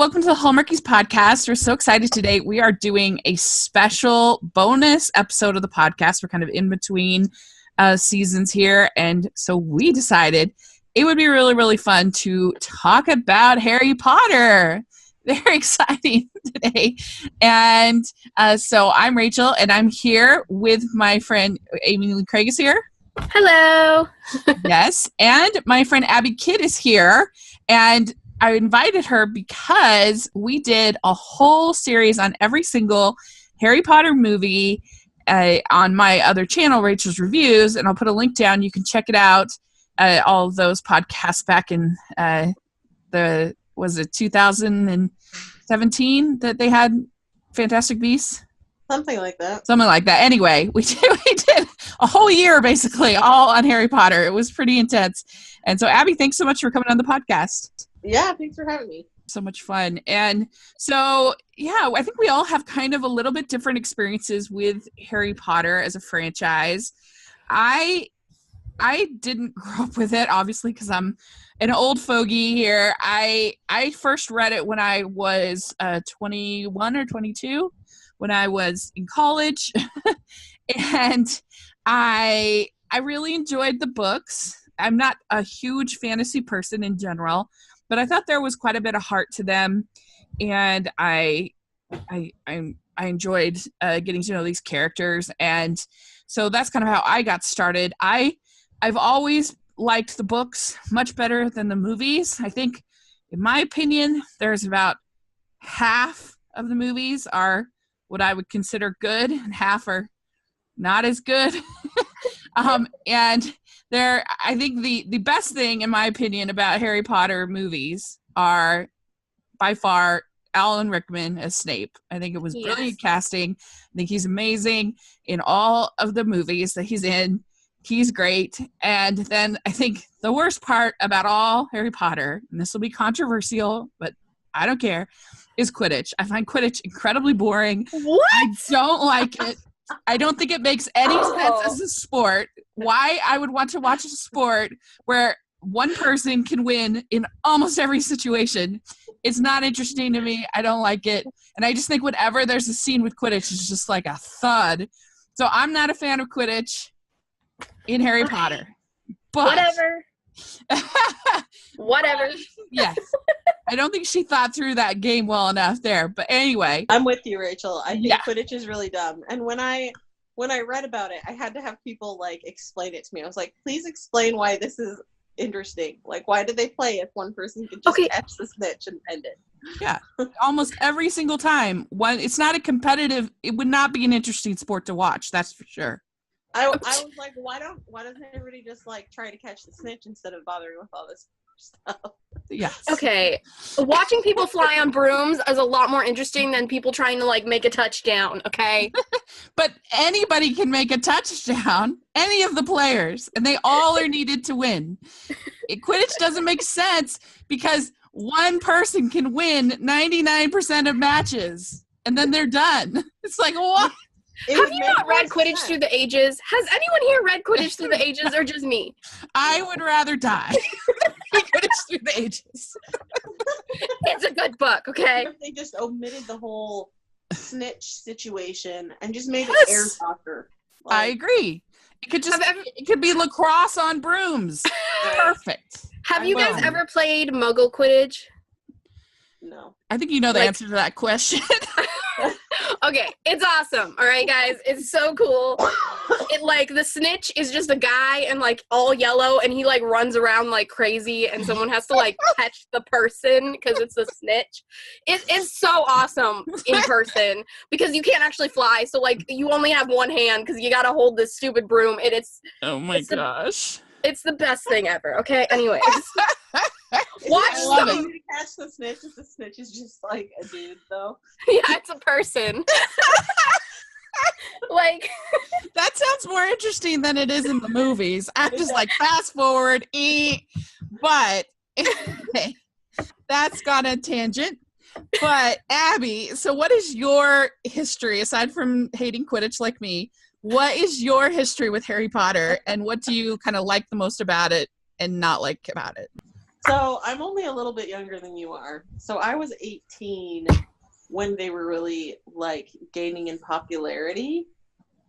welcome to the Hallmarkies podcast. We're so excited today. We are doing a special bonus episode of the podcast. We're kind of in between seasons here, and so we decided it would be really, really fun to talk about Harry Potter. Very exciting today. And so I'm Rachel, and I'm here with my friend Amy Lee Craig is here. Hello. Yes, and my friend Abby Kidd is here, and I invited her because we did a whole series on every single Harry Potter movie on my other channel, Rachel's Reviews, and I'll put a link down. You can check it out. All of those podcasts back in 2017 that they had Fantastic Beasts? Something like that. Anyway, we did a whole year basically all on Harry Potter. It was pretty intense. And so Abby, thanks so much for coming on the podcast. Yeah, thanks for having me. So much fun. And so, yeah, I think we all have kind of a little bit different experiences with Harry Potter as a franchise. I didn't grow up with it, obviously, because I'm an old fogey here. I first read it when I was 21 or 22, when I was in college. And I really enjoyed the books. I'm not a huge fantasy person in general, but I thought there was quite a bit of heart to them, and I enjoyed getting to know these characters, and so that's kind of how I got started. I've always liked the books much better than the movies. I think, in my opinion, there's about half of the movies are what I would consider good, and half are not as good. And I think the best thing, in my opinion, about Harry Potter movies are, by far, Alan Rickman as Snape. I think it was brilliant casting. I think he's amazing in all of the movies that he's in. He's great. And then I think the worst part about all Harry Potter, and this will be controversial, but I don't care, is Quidditch. I find Quidditch incredibly boring. What? I don't like it. I don't think it makes any sense as a sport. Why I would want to watch a sport where one person can win in almost every situation. It's not interesting to me. I don't like it. And I just think whenever there's a scene with Quidditch, it's just like a thud. So I'm not a fan of Quidditch in Harry Potter. But Whatever. Yes. I don't think she thought through that game well enough there. But anyway. I'm with you, Rachel. I think Quidditch is really dumb. And when I read about it, I had to have people explain it to me. I was like, please explain why this is interesting. Why do they play if one person can just catch the snitch and end it? Yeah. Almost every single time. It's not it would not be an interesting sport to watch, that's for sure. I was like, why doesn't everybody just try to catch the snitch instead of bothering with all this stuff? Yes. Okay. Watching people fly on brooms is a lot more interesting than people trying to make a touchdown, okay? But anybody can make a touchdown, any of the players, and they all are needed to win. Quidditch doesn't make sense because one person can win 99% of matches, and then they're done. It's like, what? Have you not read Quidditch Through the Ages? Has anyone here read Quidditch Through the Ages, or just me? I would rather die than Quidditch Through the Ages. It's a good book, okay? They just omitted the whole snitch situation and just made it air soccer. I agree. It could be lacrosse on brooms. Perfect. Have you guys ever played Muggle Quidditch? No. I think you know the answer to that question. Okay, it's awesome. All right, guys, it's so cool. The snitch is just a guy and all yellow, and he runs around like crazy, and someone has to catch the person because it's the snitch. It is so awesome in person because you can't actually fly, so you only have one hand because you gotta hold this stupid broom, and oh my gosh. It's the best thing ever. Okay, anyways. Watch somebody to catch the snitch if the snitch is just a dude, though. Yeah, it's a person. That sounds more interesting than it is in the movies. I'm just fast forward, but anyway, that's gone a tangent. But Abby, so what is your history aside from hating Quidditch like me? What is your history with Harry Potter, and what do you kind of like the most about it and not like about it? So I'm only a little bit younger than you are. So I was 18 when they were really like gaining in popularity.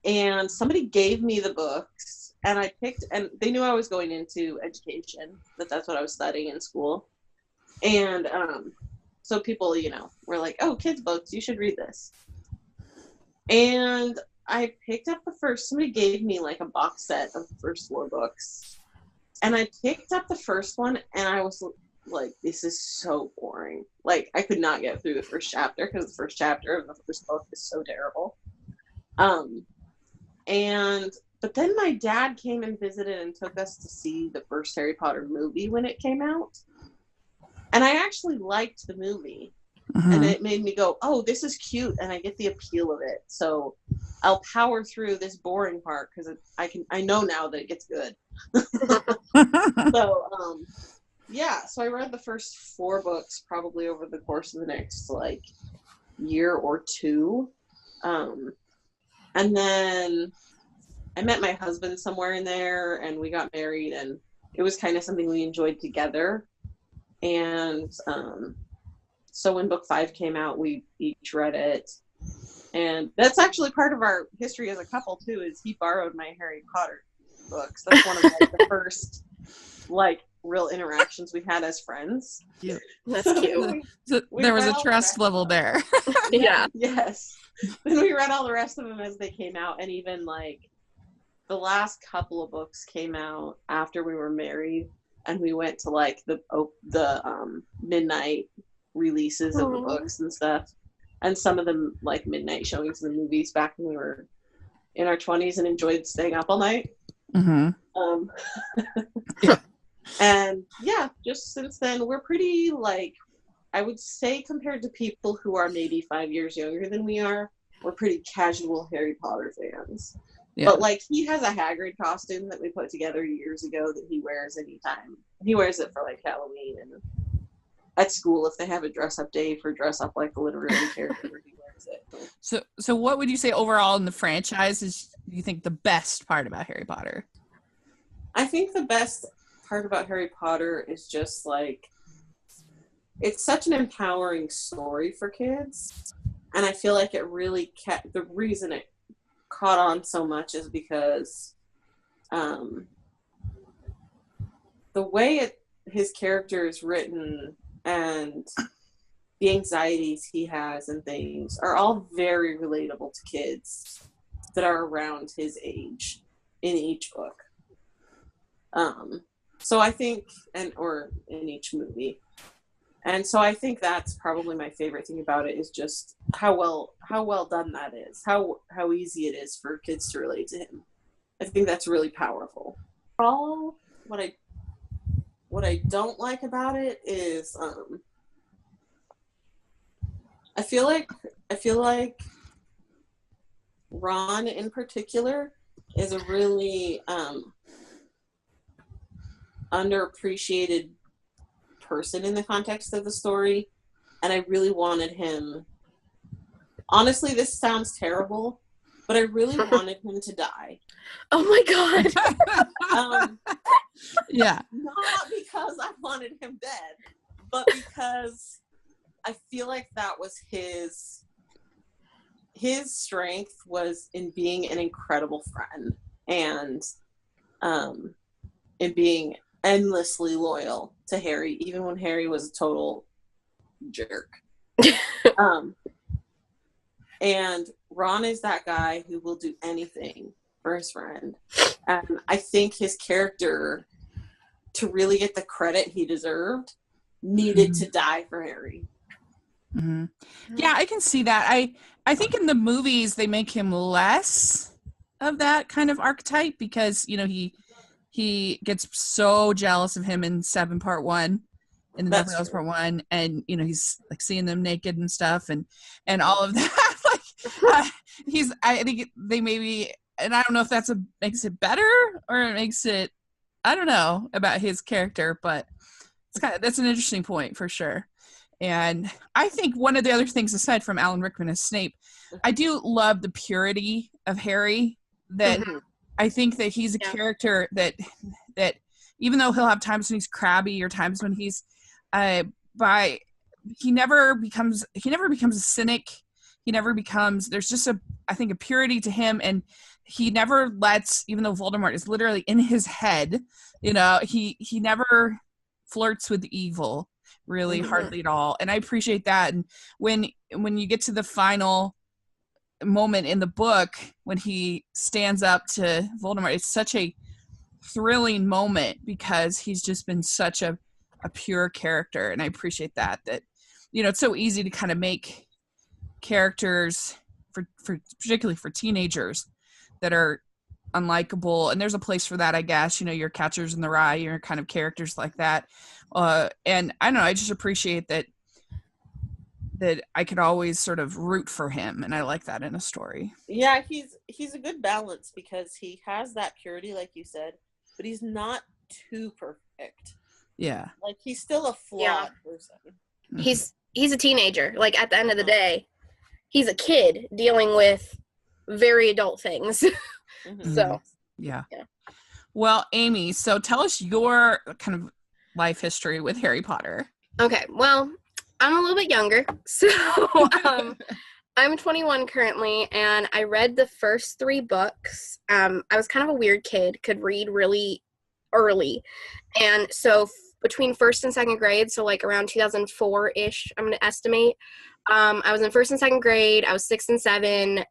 And somebody gave me the books and I picked, and they knew I was going into education, that's what I was studying in school. And so people, were like, oh, kids' books, you should read this. And I picked up somebody gave me like a box set of the first 4 books. And I picked up the first one and I was like, this is so boring. Like, I could not get through the first chapter because the first chapter of the first book is so terrible. But then my dad came and visited and took us to see the first Harry Potter movie when it came out. And I actually liked the movie. Mm-hmm. And it made me go, oh, this is cute, and I get the appeal of it. So I'll power through this boring part because I know now that it gets good. So I read the first 4 books probably over the course of the next like year or 2. And then I met my husband somewhere in there and we got married, and it was kind of something we enjoyed together. And so when book 5 came out, we each read it. And that's actually part of our history as a couple too, is he borrowed my Harry Potter books. That's one of like, the first like real interactions we had as friends. Cute. That's cute. So there was a trust level there. Yeah. Yes. Then we read all the rest of them as they came out, and even like the last couple of books came out after we were married, and we went to like the midnight releases of the books and stuff, and some of them like midnight showings of the movies back when we were in our 20s and enjoyed staying up all night. Mm-hmm. And yeah, just since then we're pretty like, I would say compared to people who are maybe 5 years younger than we are, we're pretty casual Harry Potter fans. Yeah. But like he has a Hagrid costume that we put together years ago that he wears anytime. He wears it for like Halloween, and at school if they have a dress up day for dress up like a literary character, he wears it. So what would you say overall in the franchise is you think the best part about Harry Potter? I think the best part about Harry Potter is just like, it's such an empowering story for kids, and I feel like it really the reason it caught on so much is because the way his character is written and the anxieties he has and things are all very relatable to kids that are around his age in each book. So I think, or in each movie. And so I think that's probably my favorite thing about it, is just how well done that is, how easy it is for kids to relate to him. I think that's really powerful. All what I don't like about it is I feel like Ron in particular is a really underappreciated person in the context of the story, and I really wanted him, honestly, this sounds terrible, but I really wanted him to die. Oh my god. Yeah. Not because I wanted him dead, but because I feel like that was his strength was in being an incredible friend, and in being endlessly loyal to Harry, even when Harry was a total jerk. And Ron is that guy who will do anything for his friend. And I think his character, to really get the credit he deserved, needed to die for Harry. Mm-hmm. Yeah, I can see that. I think in the movies they make him less of that kind of archetype because, he gets so jealous of him in 7 Part 1, in the Deathly Hallows Part 1, and he's like seeing them naked and stuff and all of that. I think they maybe, and I don't know if makes it better or it makes it, I don't know about his character, but that's an interesting point for sure. And I think one of the other things, aside from Alan Rickman as Snape, I do love the purity of Harry, that I think that he's a character that even though he'll have times when he's crabby or times when he's by he never becomes a cynic. He never becomes, there's just I think a purity to him, and he never lets, even though Voldemort is literally in his head, you know, he never flirts with evil really hardly at all. And I appreciate that. And when you get to the final moment in the book when he stands up to Voldemort, it's such a thrilling moment because he's just been such a pure character. And I appreciate that, you know, it's so easy to kind of make characters for particularly for teenagers that are unlikable, and there's a place for that, I guess, you know, your Catchers in the Rye, your kind of characters like that. And I don't know, I just appreciate that I could always sort of root for him, and I like that in a story. Yeah, he's a good balance because he has that purity, like you said, but he's not too perfect. Yeah. Like, he's still a flawed person. He's a teenager. Like, at the end of the day, he's a kid dealing with very adult things. So yeah. Well, Amy, so tell us your kind of life history with Harry Potter. Okay, well, I'm a little bit younger, so I'm 21 currently, and I read the first 3 books. I was kind of a weird kid, could read really early, and so between first and second grade, so like around 2004-ish, I'm going to estimate, I was in first and second grade. I was 6 and 7.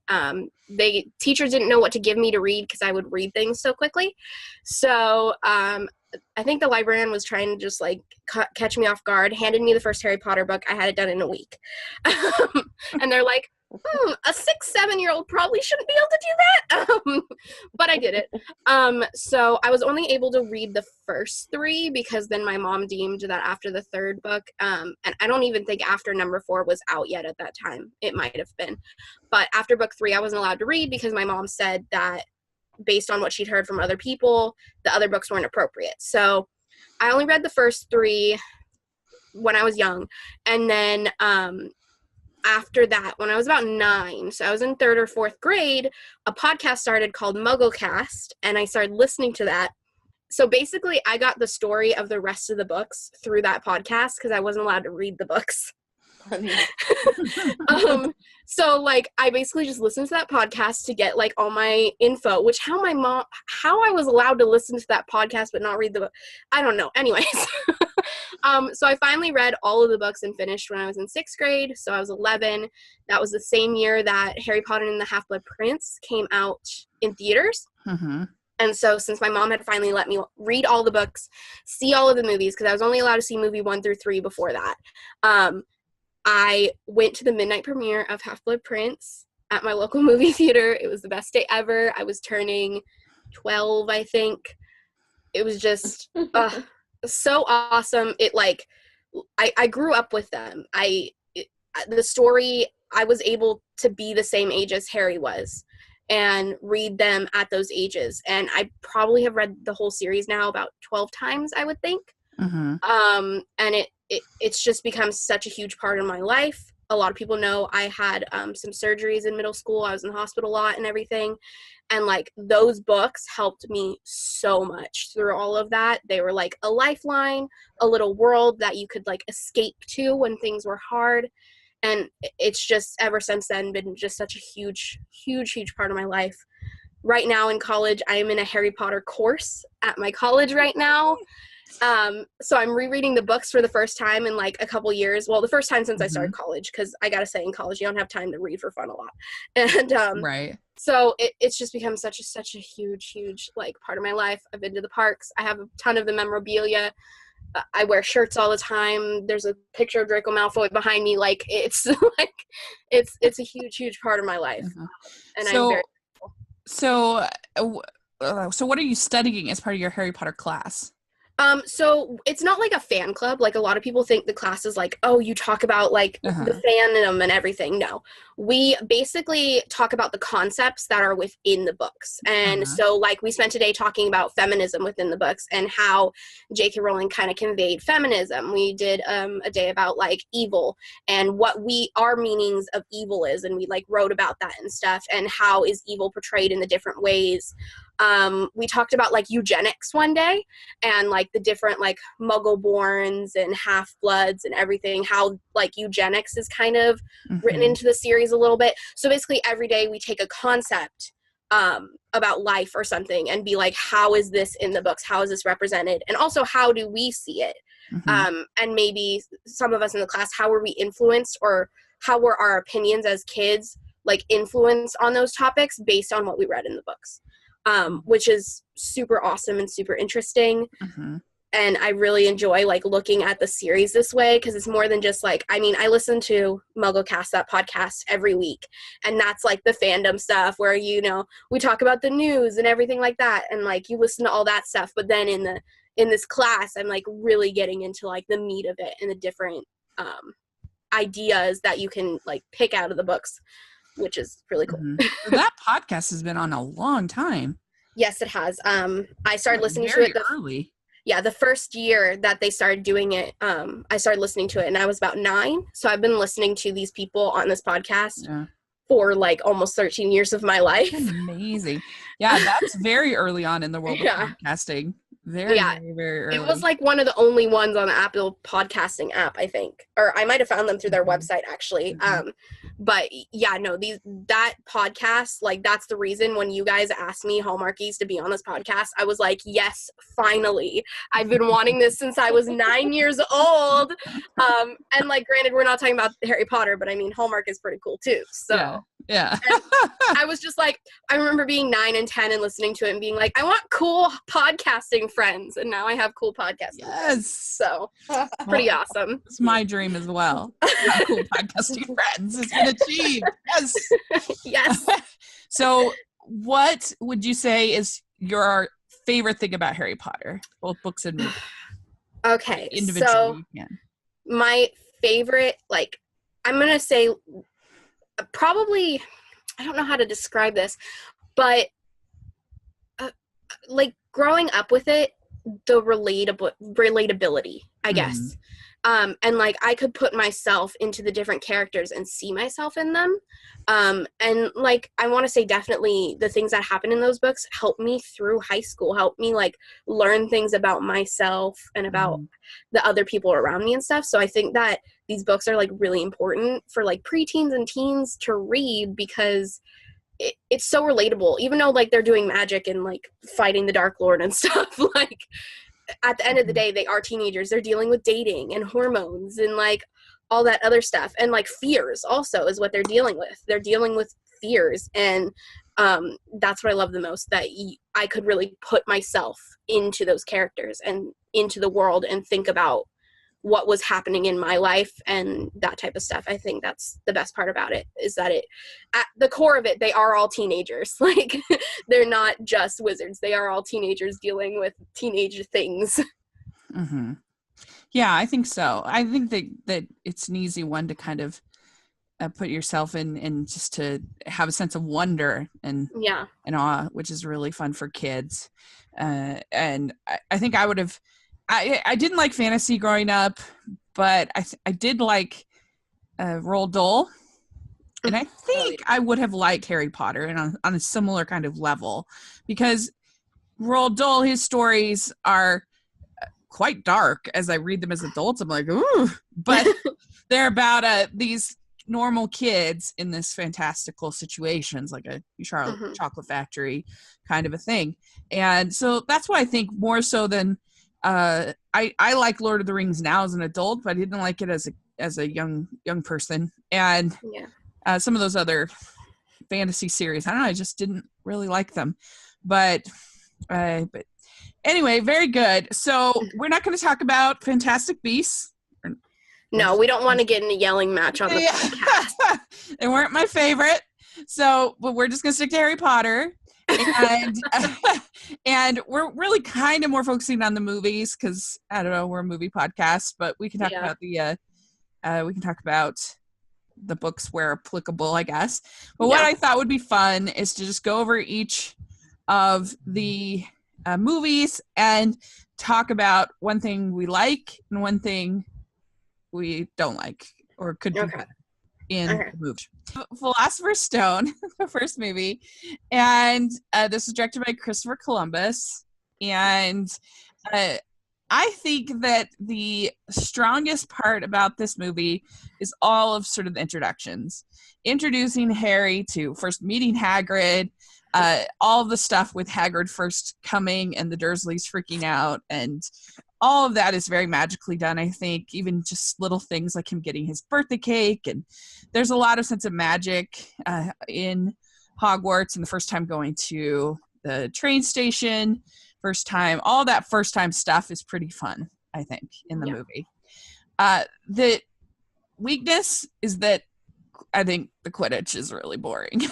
Teachers didn't know what to give me to read because I would read things so quickly. So I think the librarian was trying to just like catch me off guard, handed me the first Harry Potter book. I had it done in a week. And they're like, a 6-7-year-old probably shouldn't be able to do that. But I did it. So I was only able to read the first 3 because then my mom deemed that after the 3rd book, and I don't even think after number 4 was out yet at that time. It might have been. But after book 3, I wasn't allowed to read because my mom said that based on what she'd heard from other people, the other books weren't appropriate. So I only read the first 3 when I was young. And then after that, when I was about 9, so I was in 3rd or 4th grade, a podcast started called MuggleCast, and I started listening to that. So basically, I got the story of the rest of the books through that podcast because I wasn't allowed to read the books. So like I basically just listened to that podcast to get like all my info, which how I was allowed to listen to that podcast but not read the book, I don't know. Anyways, so I finally read all of the books and finished when I was in 6th grade. So I was 11. That was the same year that Harry Potter and the Half-Blood Prince came out in theaters. And so since my mom had finally let me read all the books, see all of the movies, because I was only allowed to see movie 1 through 3 before that, I went to the midnight premiere of Half-Blood Prince at my local movie theater. It was the best day ever. I was turning 12, I think. It was just so awesome. It like, I grew up with them. The story, I was able to be the same age as Harry was and read them at those ages. And I probably have read the whole series now about 12 times, I would think. And it's just become such a huge part of my life. A lot of people know I had some surgeries in middle school. I was in the hospital a lot and everything. And like those books helped me so much through all of that. They were like a lifeline, a little world that you could like escape to when things were hard. And it's just ever since then been just such a huge, huge, huge part of my life. Right now in college, I am in a Harry Potter course at my college right now. So I'm rereading the books for the first time in like a couple years. Well, the first time since I started college, because I gotta say in college you don't have time to read for fun a lot. And right. So it's just become such a huge, huge like part of my life. I've been to the parks. I have a ton of the memorabilia. I wear shirts all the time. There's a picture of Draco Malfoy behind me. Like it's like it's a huge, huge part of my life. And I'm very grateful. So what are you studying as part of your Harry Potter class? So it's not like a fan club. Like a lot of people think the class is like, oh, you talk about like the fandom and everything. No, we basically talk about the concepts that are within the books. And so like we spent today talking about feminism within the books and how J.K. Rowling kind of conveyed feminism. We did a day about like evil and what our meanings of evil is. And we like wrote about that and stuff and how is evil portrayed in the different ways. We talked about like eugenics one day and like the different like Muggle-borns and half-bloods and everything, how like eugenics is kind of written into the series a little bit. So basically every day we take a concept about life or something and be like, how is this in the books? How is this represented? And also, how do we see it? And maybe some of us in the class, how were we influenced, or how were our opinions as kids like influenced on those topics based on what we read in the books, which is super awesome and super interesting. And I really enjoy like looking at the series this way, because it's more than just like, I mean, I listen to MuggleCast, that podcast, every week, and that's like the fandom stuff where, you know, we talk about the news and everything like that, and like you listen to all that stuff. But then in this class, I'm like really getting into like the meat of it and the different ideas that you can like pick out of the books, which is really cool. That podcast has been on a long time. Yes, it has. I started listening to it early. Yeah, the first year that they started doing it, I started listening to it, and I was about 9. So I've been listening to these people on this podcast for like almost 13 years of my life. Amazing. Yeah, that's very early on in the world of podcasting. Very early. It was like one of the only ones on the Apple podcasting app, I think. Or I might have found them through their website, actually. But yeah, no, that podcast, like that's the reason when you guys asked me, Hallmarkies, to be on this podcast, I was like, yes, finally. I've been wanting this since I was 9 years old. And like, granted, we're not talking about Harry Potter, but I mean, Hallmark is pretty cool too. So yeah. I was just like, I remember being 9 and 10 and listening to it and being like, I want cool podcasting friends. And now I have cool podcasting friends. So pretty awesome. It's my dream as well. Cool podcasting friends. It's been achieved. Yes. Yes. So what would you say is your favorite thing about Harry Potter, both books and movies? Okay. Individually, my favorite, like, I'm going to say probably, I don't know how to describe this, but like growing up with it, the relatability, I guess. And like I could put myself into the different characters and see myself in them. And like I want to say definitely the things that happen in those books helped me through high school, helped me like learn things about myself and about the other people around me and stuff. So I think that these books are like really important for like preteens and teens to read, because it's so relatable, even though like they're doing magic and like fighting the Dark Lord and stuff. Like at the end of the day, they are teenagers. They're dealing with dating and hormones and like all that other stuff. And like fears also is what they're dealing with. They're dealing with fears. And that's what I love the most, that I could really put myself into those characters and into the world and think about what was happening in my life and that type of stuff. I think that's the best part about it, is that at the core of it, they are all teenagers. Like they're not just wizards. They are all teenagers dealing with teenage things. Yeah, I think so. I think that it's an easy one to kind of put yourself in, and just to have a sense of wonder and awe, which is really fun for kids. And I think I would have, I didn't like fantasy growing up, but I did like Roald Dahl, and I think I would have liked Harry Potter, and on a similar kind of level, because Roald Dahl, his stories are quite dark. As I read them as adults, I'm like, ooh, but they're about these normal kids in this fantastical situations, like a chocolate factory kind of a thing. And so that's why I think more so than I like Lord of the Rings now as an adult, but I didn't like it as a young person. And some of those other fantasy series, I don't know, I just didn't really like them. But anyway, very good. So we're not going to talk about Fantastic Beasts. No, we don't want to get in a yelling match on the podcast. They weren't my favorite. So, but we're just going to stick to Harry Potter. And and we're really kind of more focusing on the movies, because I don't know, we're a movie podcast, but we can talk about the books where applicable, I guess. But what I thought would be fun is to just go over each of the movies and talk about one thing we like and one thing we don't like, or could be better. in Okay. the movie. Philosopher's Stone, the first movie, and this was directed by Christopher Columbus, and I think that the strongest part about this movie is all of sort of the introductions. Introducing Harry to first meeting Hagrid, all of the stuff with Hagrid first coming and the Dursleys freaking out, and all of that is very magically done, I think. Even just little things like him getting his birthday cake, and there's a lot of sense of magic in Hogwarts, and the first time going to the train station, first time, all that first time stuff is pretty fun, I think, in the movie. The weakness is that I think the Quidditch is really boring.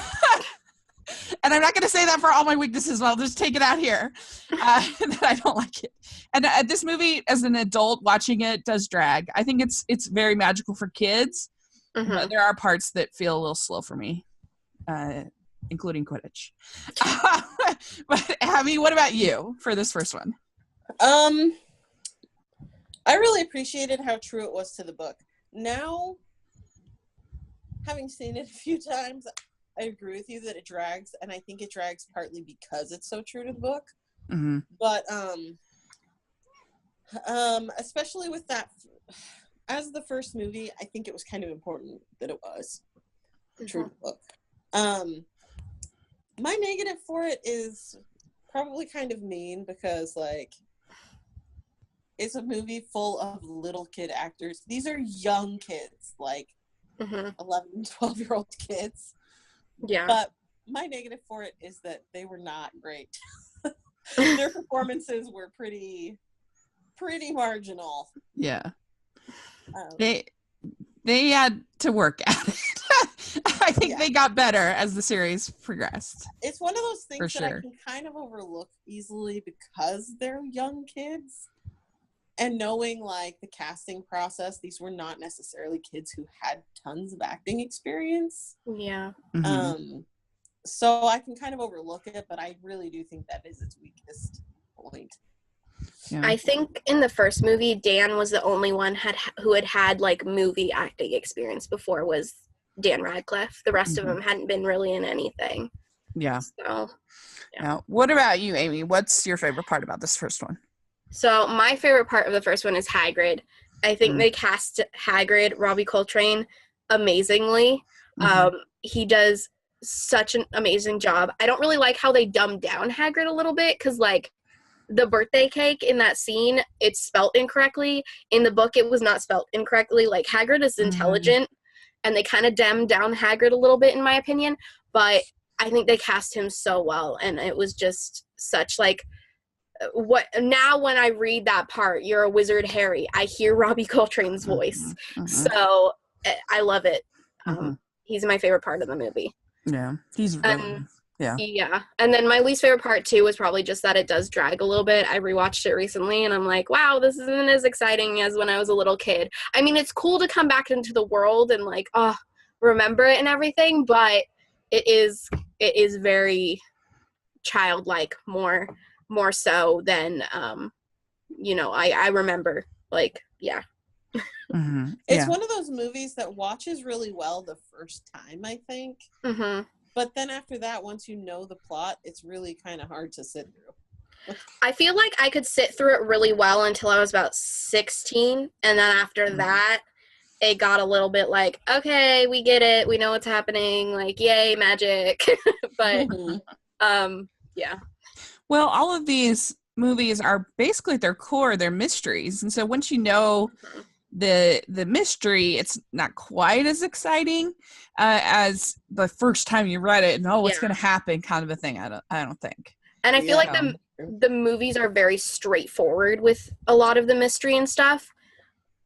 And I'm not going to say that for all my weaknesses. I'll just take it out here that I don't like it. And this movie, as an adult watching it, does drag. I think it's very magical for kids, but there are parts that feel a little slow for me, including Quidditch. But Abby, what about you for this first one? I really appreciated how true it was to the book. Now, having seen it a few times, I agree with you that it drags, and I think it drags partly because it's so true to the book. Mm-hmm. But especially with that, as the first movie, I think it was kind of important that it was true to the book. My negative for it is probably kind of mean because, like, it's a movie full of little kid actors. These are young kids, like 11 and 12-year-old kids. Yeah. But my negative for it is that they were not great. Their performances were pretty marginal. Yeah. They had to work at it. I think they got better as the series progressed. It's one of those things that I can kind of overlook easily because they're young kids. And knowing, like, the casting process, these were not necessarily kids who had tons of acting experience. Yeah. So I can kind of overlook it, but I really do think that is its weakest point. Yeah. I think in the first movie, Dan was the only one who had like movie acting experience before was Dan Radcliffe. The rest of them hadn't been really in anything. Yeah. So, yeah. Now, what about you, Amy? What's your favorite part about this first one? So my favorite part of the first one is Hagrid. I think they cast Hagrid, Robbie Coltrane, amazingly. He does such an amazing job. I don't really like how they dumbed down Hagrid a little bit because, like, the birthday cake in that scene, it's spelt incorrectly. In the book, it was not spelt incorrectly. Like, Hagrid is intelligent, and they kind of dumbed down Hagrid a little bit, in my opinion. But I think they cast him so well, and it was just such, like, what now when I read that part, you're a wizard, Harry, I hear Robbie Coltrane's voice. So I love it. He's my favorite part of the movie. Yeah, he's really yeah. And then my least favorite part too was probably just that it does drag a little bit. I rewatched it recently and I'm like, wow, this isn't as exciting as when I was a little kid. I mean, it's cool to come back into the world and, like, remember it and everything, but it is very childlike, more so than I remember, like, It's one of those movies that watches really well the first time, I think, but then after that, once you know the plot, it's really kind of hard to sit through. I feel like I could sit through it really well until I was about 16, and then after that it got a little bit like, okay, we get it, we know what's happening, like, yay, magic. But well, all of these movies are basically at their core, they're mysteries. And so once you know the mystery, it's not quite as exciting as the first time you read it and what's going to happen kind of a thing. I don't think. And I feel like the movies are very straightforward with a lot of the mystery and stuff.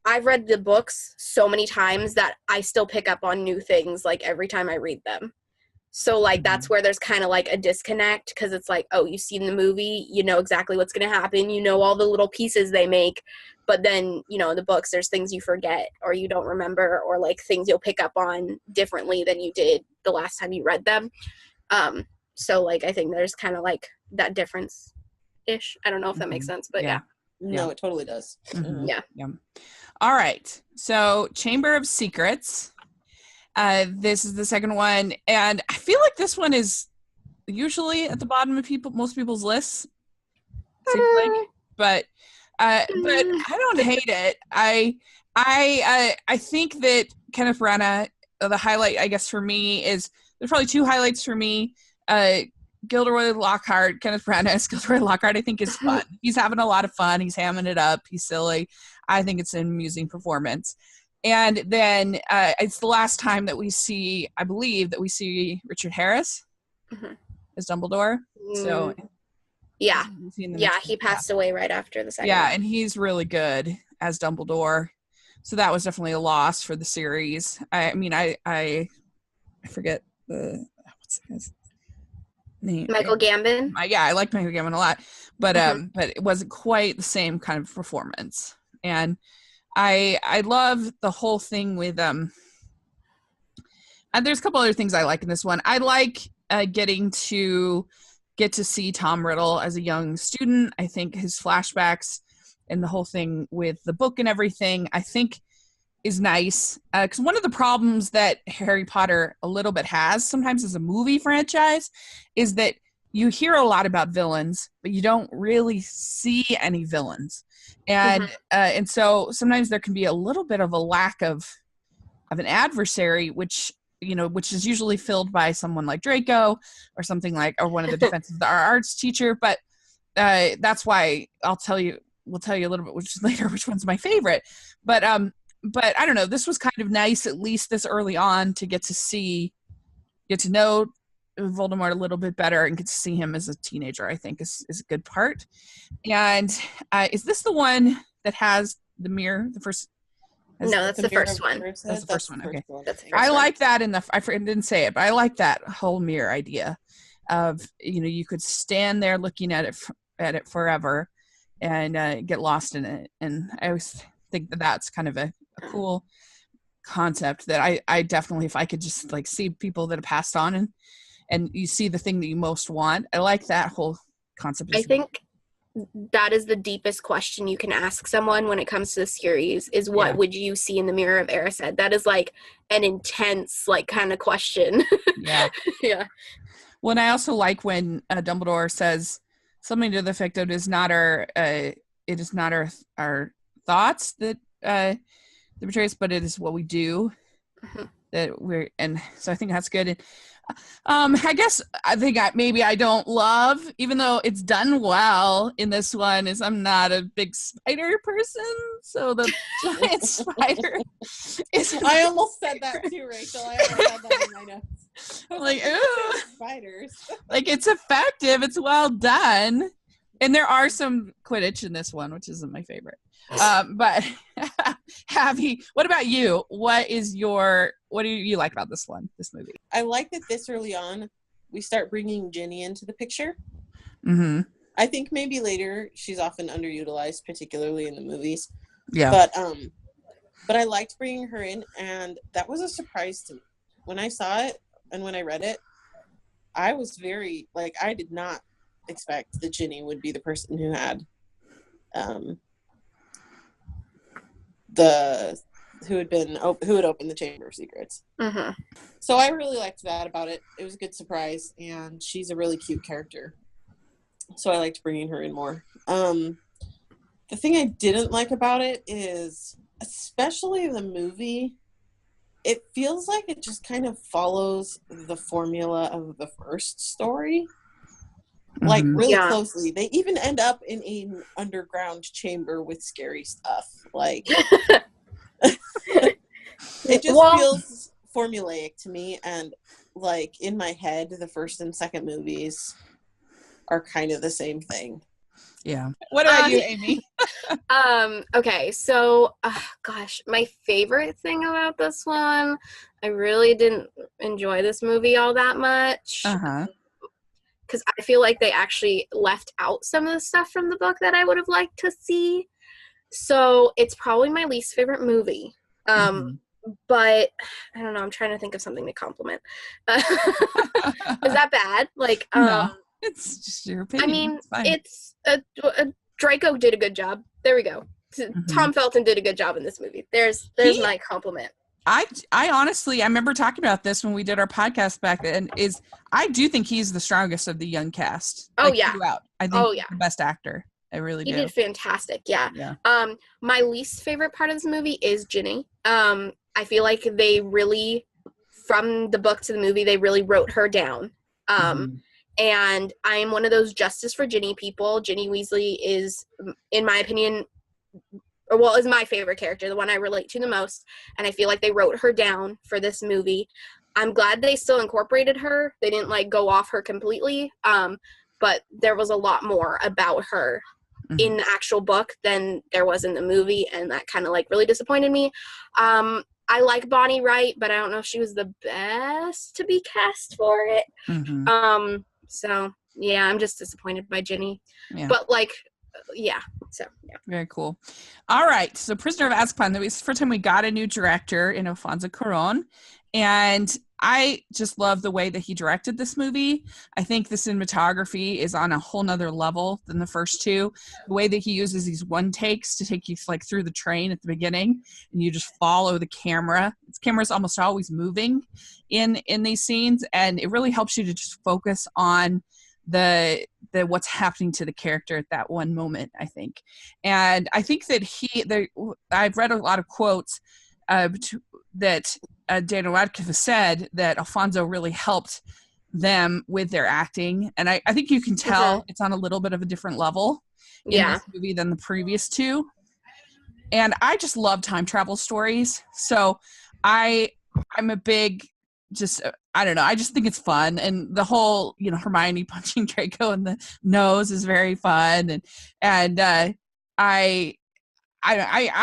I've read the books so many times that I still pick up on new things, like, every time I read them. So, like, that's where there's kind of, like, a disconnect, because it's like, oh, you've seen the movie, you know exactly what's going to happen, you know all the little pieces they make, but then, in the books, there's things you forget, or you don't remember, or, like, things you'll pick up on differently than you did the last time you read them. So, like, I think there's kind of, like, that difference-ish. I don't know if that makes sense, but yeah. No, it totally does. Yeah. All right. So, Chamber of Secrets. This is the second one, and I feel like this one is usually at the bottom of most people's lists. Seems like, but I don't hate it. I think that Kenneth Branagh, the highlight, I guess, for me is there's probably two highlights for me. Gilderoy Lockhart, Kenneth Branagh as Gilderoy Lockhart, I think is fun. He's having a lot of fun. He's hamming it up. He's silly. I think it's an amusing performance. And then it's the last time that I believe that we see Richard Harris as Dumbledore. So yeah, he passed away right after the second. Yeah, one. and he's really good as Dumbledore. So that was definitely a loss for the series. I mean, I forget what's his name? Michael Gambon. I liked Michael Gambon a lot, but it wasn't quite the same kind of performance. And I love the whole thing with and there's a couple other things I like in this one. I like getting to see Tom Riddle as a young student. I think his flashbacks and the whole thing with the book and everything, I think is nice. Because one of the problems that Harry Potter a little bit has sometimes as a movie franchise is that you hear a lot about villains, but you don't really see any villains. And and so sometimes there can be a little bit of a lack of an adversary, which is usually filled by someone like Draco or something or one of the defenses of our arts teacher. But that's why we'll tell you a little bit later which one's my favorite. But I don't know. This was kind of nice, at least this early on, to get to know Voldemort a little bit better and get to see him as a teenager. I think is a good part. And is this the one that has the mirror? The first. No, that's the first one. That's the first one. Okay. I like that I didn't say it, but I like that whole mirror idea of, you could stand there looking at it forever and get lost in it. And I always think that that's kind of a cool concept that I definitely, if I could just see people that have passed on and you see the thing that you most want. I like that whole concept. I think that is the deepest question you can ask someone when it comes to the series is what would you see in the Mirror of Erised? That is an intense kind of question. Yeah. Yeah. Well, and I also like when Dumbledore says something to the effect of it is not our thoughts that betray us, but it is what we do and so I think that's good. And I guess I think maybe I don't love, even though it's done well in this one, is I'm not a big spider person, so the giant spider is. I almost said that too, Rachel. I almost had that in my notes. I'm like, ooh, spiders. It's effective. It's well done, and there are some Quidditch in this one, which isn't my favorite. But Abby, what about you? What do you like about this movie? I like that this early on we start bringing Ginny into the picture. Mm-hmm. I think maybe later she's often underutilized, particularly in the movies. Yeah. But I liked bringing her in, and that was a surprise to me. When I saw it and when I read it, I was very I did not expect that Ginny would be the person who had who had opened the Chamber of Secrets. Mm-hmm. So I really liked that about it. It was a good surprise, and she's a really cute character. So I liked bringing her in more. The thing I didn't like about it is, especially the movie, it feels like it just kind of follows the formula of the first story. Really closely. They even end up in an underground chamber with scary stuff. It just feels formulaic to me, and in my head, the first and second movies are kind of the same thing. Yeah. What about you, Amy? Okay, so gosh, my favorite thing about this one, I really didn't enjoy this movie all that much. Because I feel like they actually left out some of the stuff from the book that I would have liked to see. So it's probably my least favorite movie. But I don't know, I'm trying to think of something to compliment. Is that bad? No, it's just your opinion. I mean, it's Draco did a good job. There we go. Tom Felton did a good job in this movie. There's my compliment. I honestly, I remember talking about this when we did our podcast back then, is I do think he's the strongest of the young cast. Oh, Like, yeah. throughout. I think Oh, he's yeah. the best actor. I really He do. did fantastic. Yeah. Yeah. My least favorite part of this movie is Ginny. I feel like they really, from the book to the movie, they really wrote her down. And I am one of those justice for Ginny people. Ginny Weasley is, in my opinion, is my favorite character, the one I relate to the most. And I feel like they wrote her down for this movie. I'm glad they still incorporated her. They didn't like go off her completely. But there was a lot more about her in the actual book than there was in the movie, and that kind of like really disappointed me. I like Bonnie Wright, but I don't know if she was the best to be cast for it. So yeah, I'm just disappointed by Ginny. Yeah. But like, yeah. So yeah. Very cool. All right. So Prisoner of Azkaban, that was the first time we got a new director in Alfonso Cuarón. And I just love the way that he directed this movie. I think the cinematography is on a whole nother level than the first two. The way that he uses these one takes to take you like through the train at the beginning, and you just follow the camera. The camera's almost always moving in these scenes, and it really helps you to just focus on the what's happening to the character at that one moment, I think. And I think that I've read a lot of quotes that Daniel Radcliffe has said that Alfonso really helped them with their acting. And I think you can tell it's on a little bit of a different level in this movie than the previous two. And I just love time travel stories. So I'm a big, I don't know, I just think it's fun. And the whole, Hermione punching Draco in the nose is very fun. And I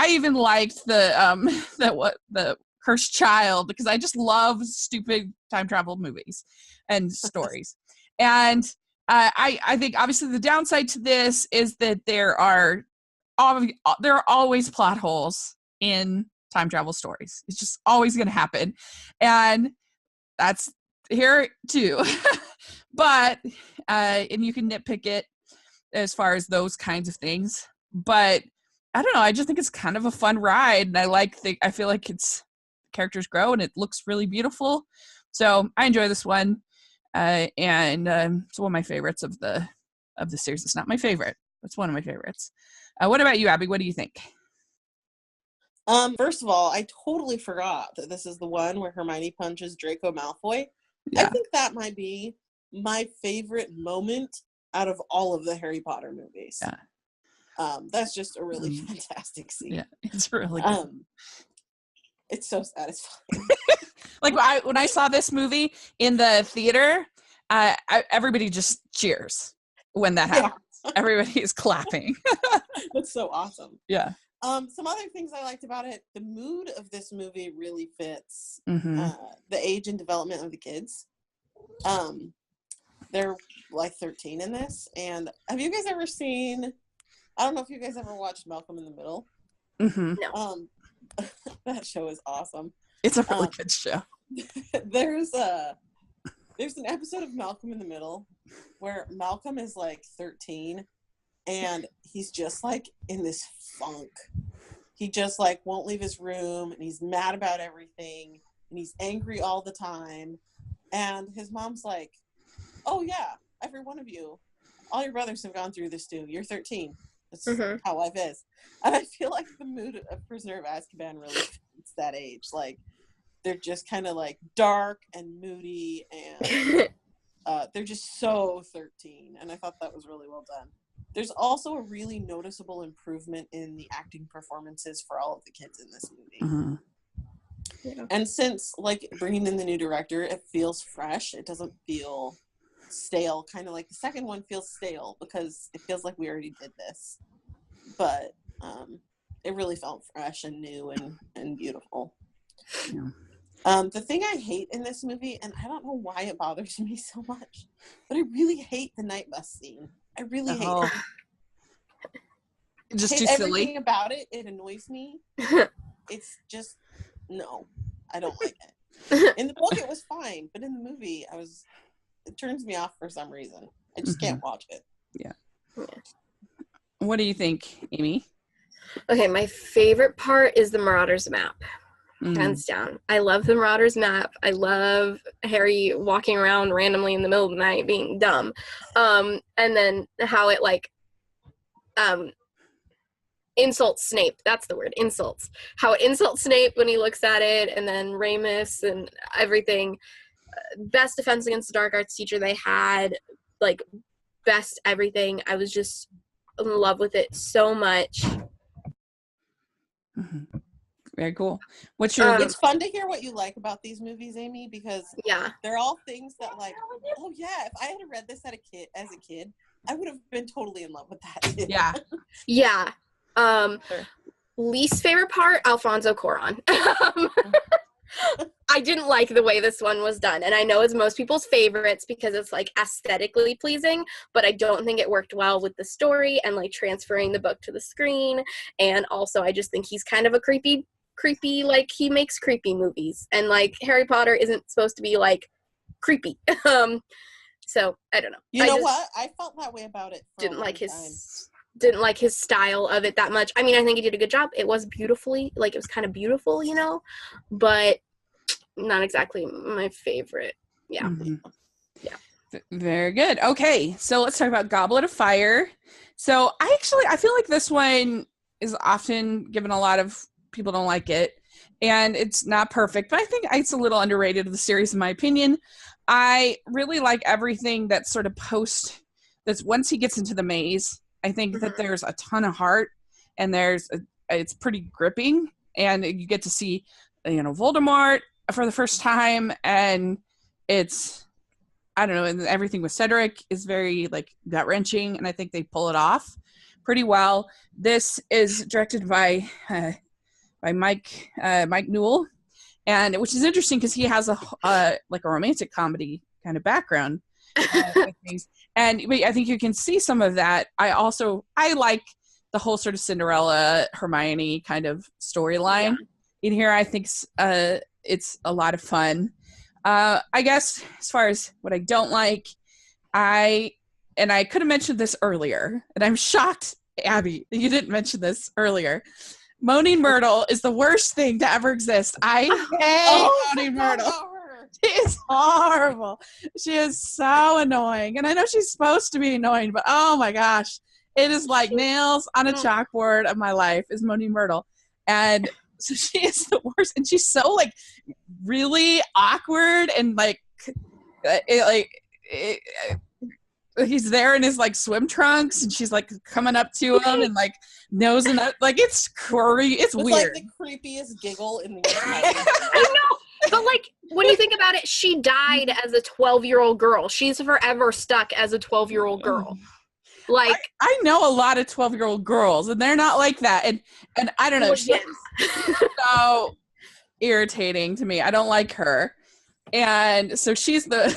even liked the Cursed Child, because I just love stupid time travel movies and stories. And I think obviously the downside to this is that there are always plot holes in time travel stories. It's just always going to happen. And that's here too. But and you can nitpick it as far as those kinds of things. But I don't know. I just think it's kind of a fun ride, and I feel like characters grow and it looks really beautiful. So I enjoy this one, and it's one of my favorites of the series. It's not my favorite. It's one of my favorites. What about you, Abby? What do you think? First of all, I totally forgot that this is the one where Hermione punches Draco Malfoy. Yeah. I think that might be my favorite moment out of all of the Harry Potter movies. Yeah. That's just a really fantastic scene. Yeah, it's really good. It's so satisfying. Like when I saw this movie in the theater, everybody just cheers when that happens. Everybody is clapping. That's so awesome. Yeah. Some other things I liked about it, the mood of this movie really fits the age and development of the kids. They're like 13 in this. And have you guys ever seen, I don't know if you guys ever watched Malcolm in the Middle. No. That show is awesome. It's a really good show. There's an episode of Malcolm in the Middle where Malcolm is like 13 and he's just like in this funk. He just like won't leave his room, and he's mad about everything, and he's angry all the time. And his mom's like, "Oh yeah, every one of you, all your brothers have gone through this too. You're 13. That's how life is." And I feel like the mood of Prisoner of Azkaban really fits that age. Like, they're just kind of like dark and moody, and they're just so 13. And I thought that was really well done. There's also a really noticeable improvement in the acting performances for all of the kids in this movie. Yeah. And since like bringing in the new director, it feels fresh. It doesn't feel stale, kind of like the second one feels stale because it feels like we already did this. But it really felt fresh and new and beautiful. Yeah. The thing I hate in this movie, and I don't know why it bothers me so much, but I really hate the night bus scene. I really hate it. Just I hate too silly. Everything about it. It annoys me. It's just, no, I don't like it. In the book, it was fine, but in the movie, it turns me off for some reason. I just can't watch it. Yeah. What do you think, Amy? Okay, my favorite part is the Marauders map. Hands down. I love the Marauders map. I love Harry walking around randomly in the middle of the night being dumb. And then how it like insults Snape. That's the word, insults. How it insults Snape when he looks at it, and then Ramus and everything. Best defense against the dark arts teacher they had, like best everything. I was just in love with it so much. Mm-hmm. Very cool. What's your? It's fun to hear what you like about these movies, Amy, because they're all things that like, oh yeah, if I had read this as a kid, I would have been totally in love with that. Yeah. Yeah. Sure. Least favorite part, Alfonso Cuarón. I didn't like the way this one was done, and I know it's most people's favorites because it's like aesthetically pleasing, but I don't think it worked well with the story and like transferring the book to the screen. And also I just think he's kind of a creepy, like he makes creepy movies, and like Harry Potter isn't supposed to be like creepy. So I don't know. You know what? I felt that way about it. Didn't like his style of it that much. I mean, I think he did a good job. It was beautifully, like it was kind of beautiful, you know, but not exactly my favorite. Yeah. Mm-hmm. Yeah. Very good. Okay, so let's talk about Goblet of Fire. So I feel like this one is often given a lot of people don't like it, and it's not perfect, but I think it's a little underrated of the series in my opinion. I really like everything that's sort of that's once he gets into the maze. I think that there's a ton of heart, and it's pretty gripping, and you get to see, Voldemort for the first time, and it's, I don't know, and everything with Cedric is very like gut-wrenching, and I think they pull it off pretty well. This is directed by Mike Newell, and which is interesting because he has a romantic comedy kind of background with things. And I think you can see some of that. I like the whole sort of Cinderella Hermione kind of storyline in here. I think it's a lot of fun. I guess as far as what I don't like, I could have mentioned this earlier, and I'm shocked, Abby, that you didn't mention this earlier. Moaning Myrtle is the worst thing to ever exist. I hate Moaning Myrtle. She is horrible. She is so annoying. And I know she's supposed to be annoying, but oh my gosh. It is like nails on a chalkboard of my life is Moaning Myrtle. And so she is the worst. And she's so like really awkward and like he's there in his like swim trunks, and she's like coming up to him and like nosing up. Like it's weird. It's like the creepiest giggle in the entire I know. But, like, when you think about it, she died as a 12-year-old girl. She's forever stuck as a 12-year-old girl. Like, I know a lot of 12-year-old girls, and they're not like that. And I don't know. She's so irritating to me. I don't like her. And so she's the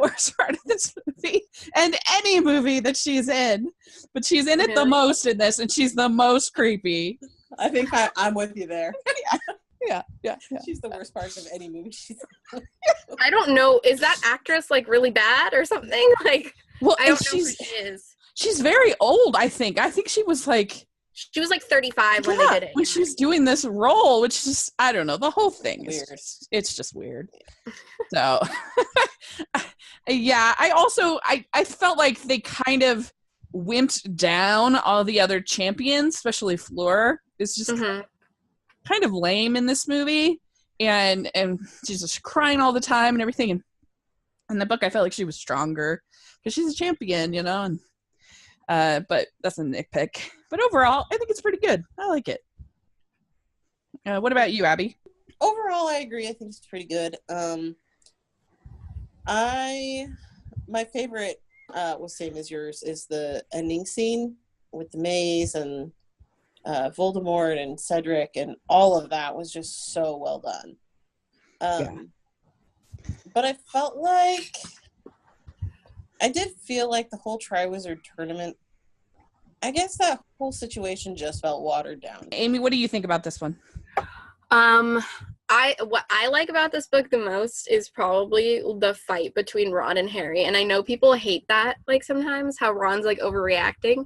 worst part of this movie, and any movie that she's in. But she's in it the most in this, and she's the most creepy. I think I'm with you there. Yeah. She's the worst part of any movie she's in. I don't know. Is that actress like really bad or something? Like, well, I don't know who she is. She's very old, I think. I think she was like 35 when they did it. When she was doing this role, which is, I don't know, the whole thing is it's just weird. So, yeah, I felt like they kind of wimped down all the other champions, especially Fleur. It's just kind of lame in this movie, and she's just crying all the time and everything. And in the book, I felt like she was stronger because she's a champion, and but that's a nitpick. But overall, I think it's pretty good. I like it. What about you, Abby? Overall, I agree. I think it's pretty good. My favorite, was same as yours, is the ending scene with the maze and Voldemort and Cedric, and all of that was just so well done. But I felt like I did feel like the whole Triwizard Tournament, I guess that whole situation just felt watered down. Amy, what do you think about this one? What I like about this book the most is probably the fight between Ron and Harry. And I know people hate that, like, sometimes, how Ron's, like, overreacting.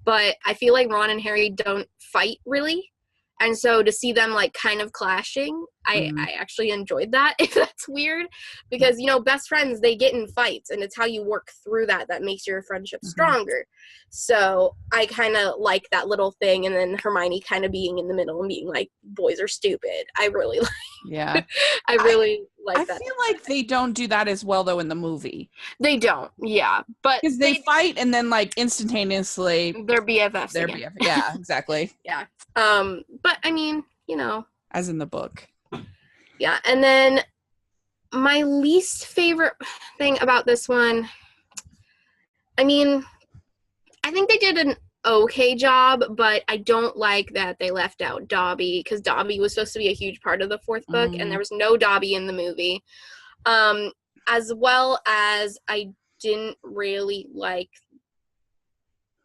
But I feel like Ron and Harry don't fight, really. And so to see them like kind of clashing, I actually enjoyed that, if that's weird, because, you know, best friends, they get in fights, and it's how you work through that makes your friendship stronger. So I kind of like that little thing, and then Hermione kind of being in the middle and being like, boys are stupid. I really like I really like that. I feel like they don't do that as well, though, in the movie. They don't, yeah. But because they fight and then like instantaneously they're BFFs again. BFF. Yeah, exactly. Yeah. But I mean, you know. As in the book. Yeah, and then my least favorite thing about this one, I mean, I think they did an okay job, but I don't like that they left out Dobby, because Dobby was supposed to be a huge part of the fourth book, and there was no Dobby in the movie. As well as I didn't really like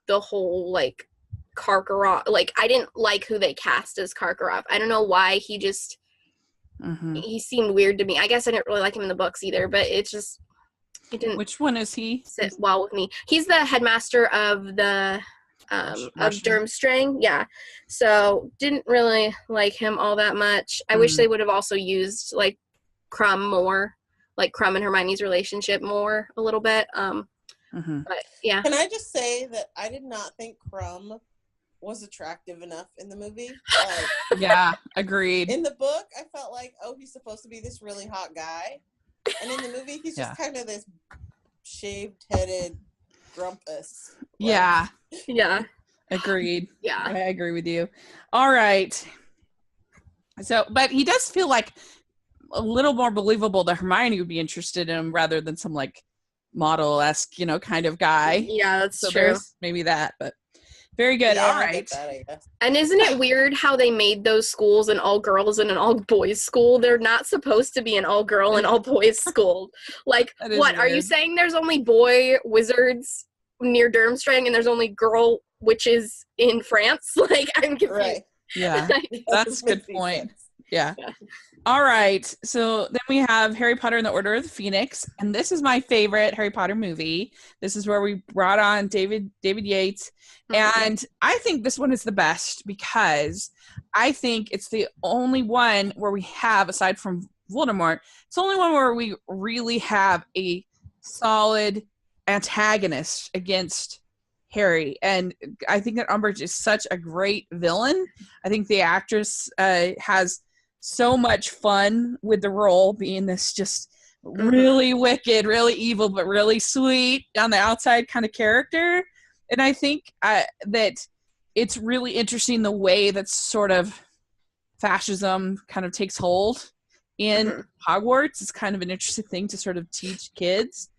the whole, like, Karkaroff. Like, I didn't like who they cast as Karkaroff. I don't know why. He just, he seemed weird to me. I guess I didn't really like him in the books either, but it didn't. Which one is he? Sit well with me. He's the headmaster of the of Durmstrang. Yeah. So didn't really like him all that much. I wish they would have also used like Crumb more, like Crumb and Hermione's relationship more a little bit. But yeah. Can I just say that I did not think Crumb was attractive enough in the movie? Like, yeah, agreed. In the book, I felt like, oh, he's supposed to be this really hot guy. And in the movie, he's just kind of this shaved-headed grumpus. Like, yeah. Agreed. Yeah. I agree with you. All right. So, but he does feel like a little more believable that Hermione would be interested in him rather than some like model-esque, you know, kind of guy. Yeah, that's so true. There's maybe that, but very good. Yeah, all right. And isn't it weird how they made those schools an all-girls and an all-boys school? They're not supposed to be an all-girl and all-boys school. Like, what? Weird. Are you saying there's only boy wizards near Durmstrang and there's only girl witches in France? Like, I'm confused. Right. Yeah, that's a good point. Yeah. All right. So then we have Harry Potter and the Order of the Phoenix. And this is my favorite Harry Potter movie. This is where we brought on David Yates. And I think this one is the best because I think it's the only one where we have, aside from Voldemort, it's the only one where we really have a solid antagonist against Harry. And I think that Umbridge is such a great villain. I think the actress has so much fun with the role, being this just really wicked, really evil, but really sweet on the outside kind of character. And I think that it's really interesting the way that sort of fascism kind of takes hold in Hogwarts. It's kind of an interesting thing to sort of teach kids.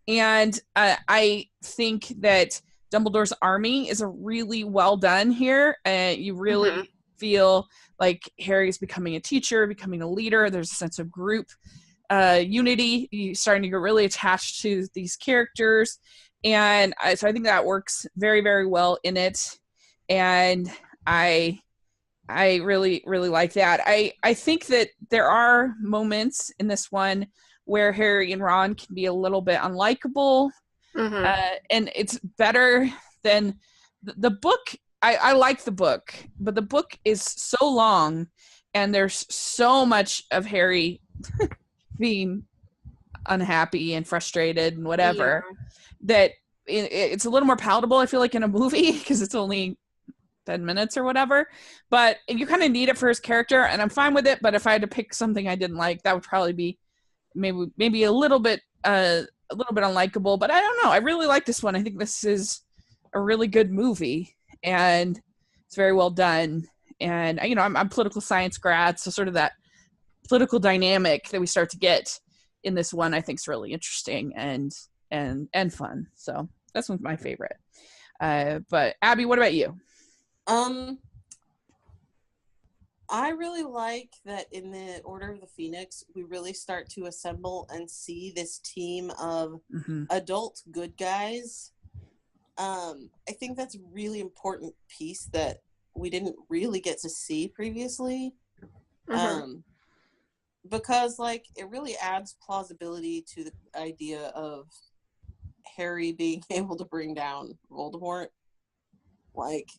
And I think that Dumbledore's army is a really well done here. You really feel like Harry's becoming a teacher, becoming a leader. There's a sense of group unity. You're starting to get really attached to these characters. And so I think that works very, very well in it. And I really, really like that. I think that there are moments in this one where Harry and Ron can be a little bit unlikable. And it's better than the book. I like the book, but the book is so long and there's so much of Harry being unhappy and frustrated and whatever that it's a little more palatable, I feel like, in a movie because it's only 10 minutes or whatever. But you kind of need it for his character, and I'm fine with it. But if I had to pick something I didn't like, that would probably be maybe a little bit unlikable. But I don't know. I really like this one. I think this is a really good movie, and it's very well done. And you know, I'm political science grad, so sort of that political dynamic that we start to get in this one, I think, is really interesting and fun. So that's one's my favorite. But Abby, what about you? I really like that in the Order of the Phoenix, we really start to assemble and see this team of adult good guys. I think that's a really important piece that we didn't really get to see previously. Because, like, it really adds plausibility to the idea of Harry being able to bring down Voldemort. Like,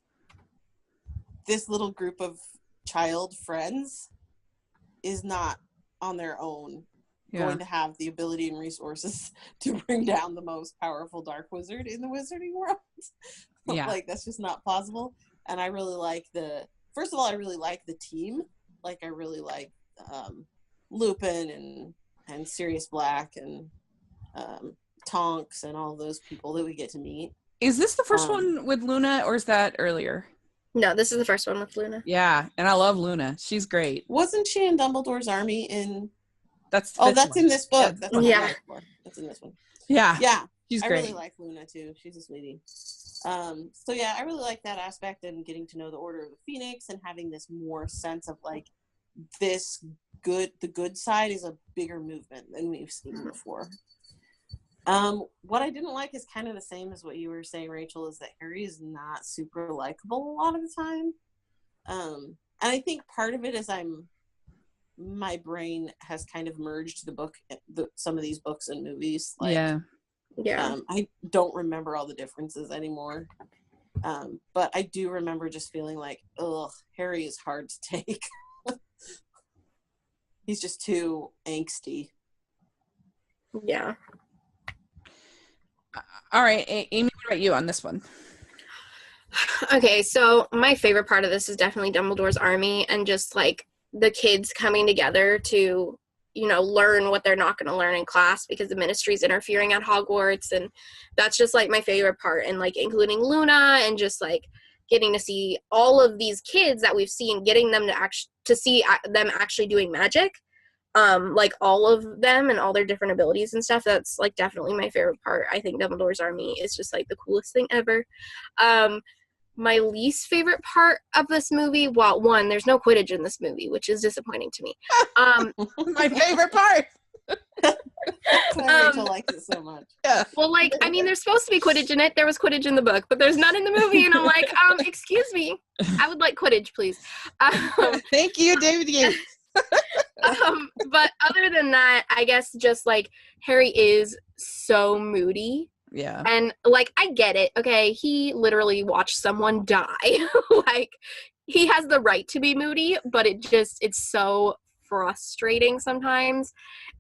this little group of child friends is not on their own going to have the ability and resources to bring down the most powerful dark wizard in the wizarding world. Yeah. Like, that's just not possible. And I really like first of all, I really like the team. Like, I really like Lupin and Sirius Black and Tonks and all those people that we get to meet. Is this the first one with Luna, or is that earlier? No, this is the first one with Luna. Yeah, and I love Luna. She's great. Wasn't she in Dumbledore's army in... That's one. in this book. That's That's in this one. Yeah. Yeah. She's I great. really like Luna, too. She's a sweetie. So, yeah, I really like that aspect and getting to know the Order of the Phoenix and having this more sense of, like, the good side is a bigger movement than we've seen before. What I didn't like is kind of the same as what you were saying, Rachel, is that Harry is not super likable a lot of the time. And I think part of it is my brain has kind of merged some of these books and movies. Like, yeah. I don't remember all the differences anymore. But I do remember just feeling like, ugh, Harry is hard to take. He's just too angsty. Yeah. All right, Amy, what about you on this one? Okay, so my favorite part of this is definitely Dumbledore's army and just, like, the kids coming together to, you know, learn what they're not going to learn in class because the ministry's interfering at Hogwarts. And that's just, like, my favorite part. And, like, including Luna and just, like, getting to see all of these kids that we've seen, getting them to see them actually doing magic. Like, all of them and all their different abilities and stuff. That's, like, definitely my favorite part. I think Dumbledore's army is just, like, the coolest thing ever. My least favorite part of this movie, well, one, there's no Quidditch in this movie, which is disappointing to me. My favorite part. Rachel likes it so much. Yeah. Well, like, I mean, there's supposed to be Quidditch in it. There was Quidditch in the book, but there's none in the movie. And I'm like, excuse me. I would like Quidditch, please. Thank you, David Yates. But other than that, I guess just, like, Harry is so moody. Yeah. And, like, I get it, okay? He literally watched someone die. Like, he has the right to be moody, but it's so frustrating sometimes.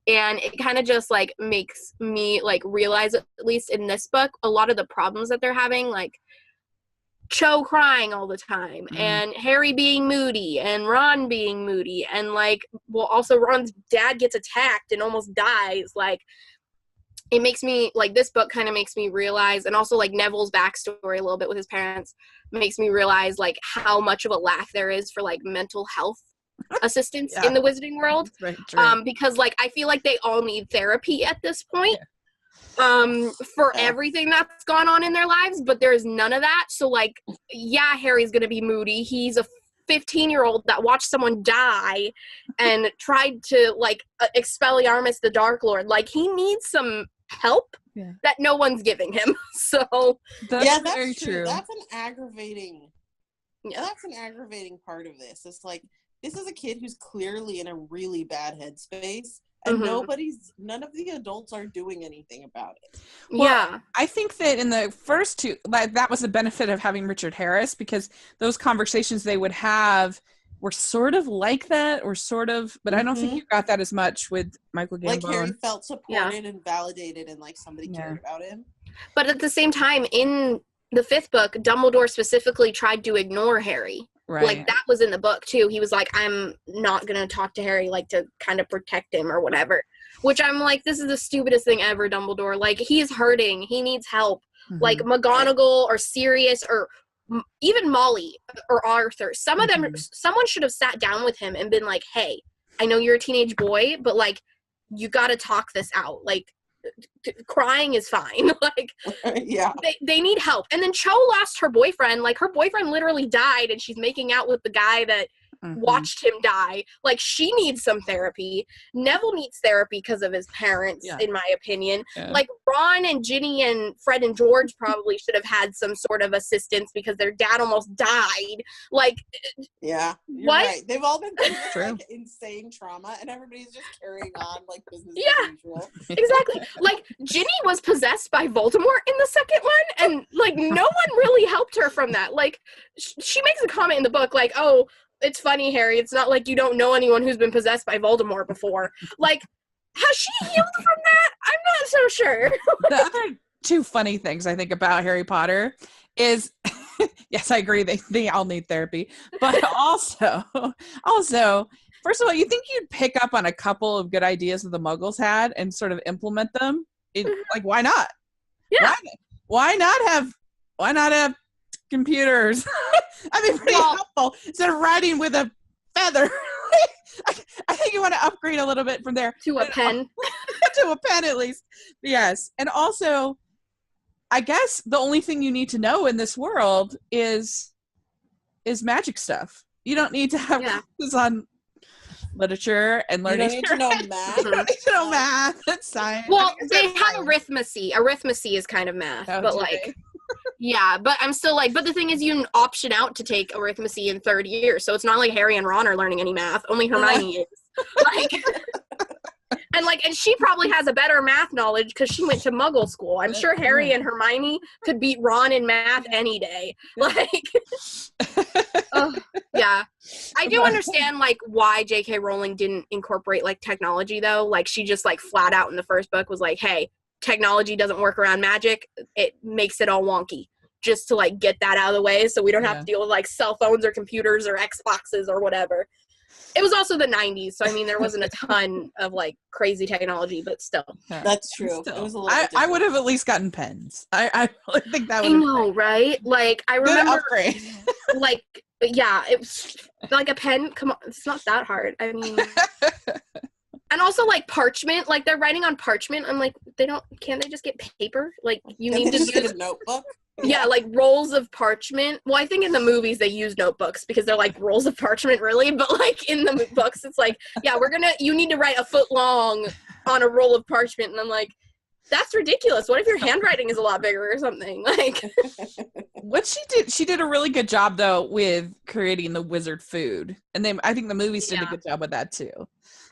And it kind of just, like, makes me, like, realize, at least in this book, a lot of the problems that they're having, like, Cho crying all the time, and Harry being moody, and Ron being moody, and, like, well, also Ron's dad gets attacked and almost dies. Like, it makes me, like, this book kind of makes me realize, and also, like, Neville's backstory a little bit with his parents makes me realize, like, how much of a lack there is for, like, mental health assistance in the wizarding world. Right, true. Because, like, I feel like they all need therapy at this point. For everything that's gone on in their lives, but there's none of that. So, like, yeah, Harry's gonna be moody. He's a 15-year-old that watched someone die and tried to, like, Expelliarmus the Dark Lord. Like, he needs some help that no one's giving him. So that's very true. That's an aggravating part of this. It's like, this is a kid who's clearly in a really bad headspace, and none of the adults are doing anything about it. Well, I think that in the first two, that was the benefit of having Richard Harris, because those conversations they would have were sort of like that, or sort of, but I don't think you got that as much with Michael Gambon. Like, Harry felt supported and validated, and, like, somebody cared about him. But at the same time, in the fifth book, Dumbledore specifically tried to ignore Harry. Right. Like, that was in the book, too. He was like, I'm not going to talk to Harry, like, to kind of protect him or whatever. Which I'm like, this is the stupidest thing ever, Dumbledore. Like, he's hurting. He needs help. Like, McGonagall or Sirius or even Molly or Arthur. Some of them, someone should have sat down with him and been like, hey, I know you're a teenage boy, but, like, you got to talk this out. Like, crying is fine. Like, they need help. And then Cho lost her boyfriend. Like, her boyfriend literally died, and she's making out with the guy that watched him die. Like, she needs some therapy. Neville needs therapy because of his parents, in my opinion. Like, Ron and Ginny and Fred and George probably should have had some sort of assistance because their dad almost died. Like, you're right. They've all been through like insane trauma, and everybody's just carrying on like business as usual. Exactly. Like, Ginny was possessed by Voldemort in the second one, and, like, no one really helped her from that. Like, she makes a comment in the book, like, oh, it's funny, Harry. It's not like you don't know anyone who's been possessed by Voldemort before. Like, has she healed from that? I'm not so sure. The other two funny things I think about Harry Potter is, yes, I agree, they all need therapy, but also, first of all, you think you'd pick up on a couple of good ideas that the Muggles had and sort of implement them? Like, why not? Yeah. Why not have computers? I mean, pretty helpful instead of writing with a feather. I think you want to upgrade a little bit from there to a pen. To a pen, at least. Yes, and also, I guess the only thing you need to know in this world is magic stuff. You don't need to have classes on literature and learning. You don't need to know math. You don't need to know math and science. Well, they have arithmancy. Arithmancy is kind of math, but like, yeah. But I'm still like, but the thing is, you option out to take arithmancy in third year, so it's not like Harry and Ron are learning any math. Only Hermione is. Like, and she probably has a better math knowledge because she went to Muggle school. I'm sure Harry and Hermione could beat Ron in math any day. Like, yeah. I do understand, like, why J.K. Rowling didn't incorporate, like, technology, though. Like, she just, like, flat out in the first book was like, hey, technology doesn't work around magic. It makes it all wonky. Just to, like, get that out of the way so we don't have to deal with, like, cell phones or computers or Xboxes or whatever. It was also the 90s, so I mean, there wasn't a ton of like crazy technology, but still. That's true. It was a little I would have at least gotten pens. I really think that would. I know, right? Like I remember, upgrade. Like yeah, it was like a pen. Come on, it's not that hard. I mean, and also like parchment. Like they're writing on parchment. I'm like, can't they just get paper? Like you need to use a notebook. Yeah, like rolls of parchment. Well, I think in the movies they use notebooks because they're like rolls of parchment, really. But like in the books, it's like, yeah, you need to write a foot long on a roll of parchment. And I'm like, that's ridiculous. What if your handwriting is a lot bigger or something? Like, what she did a really good job though with creating the wizard food, and I think the movies did a good job with that too.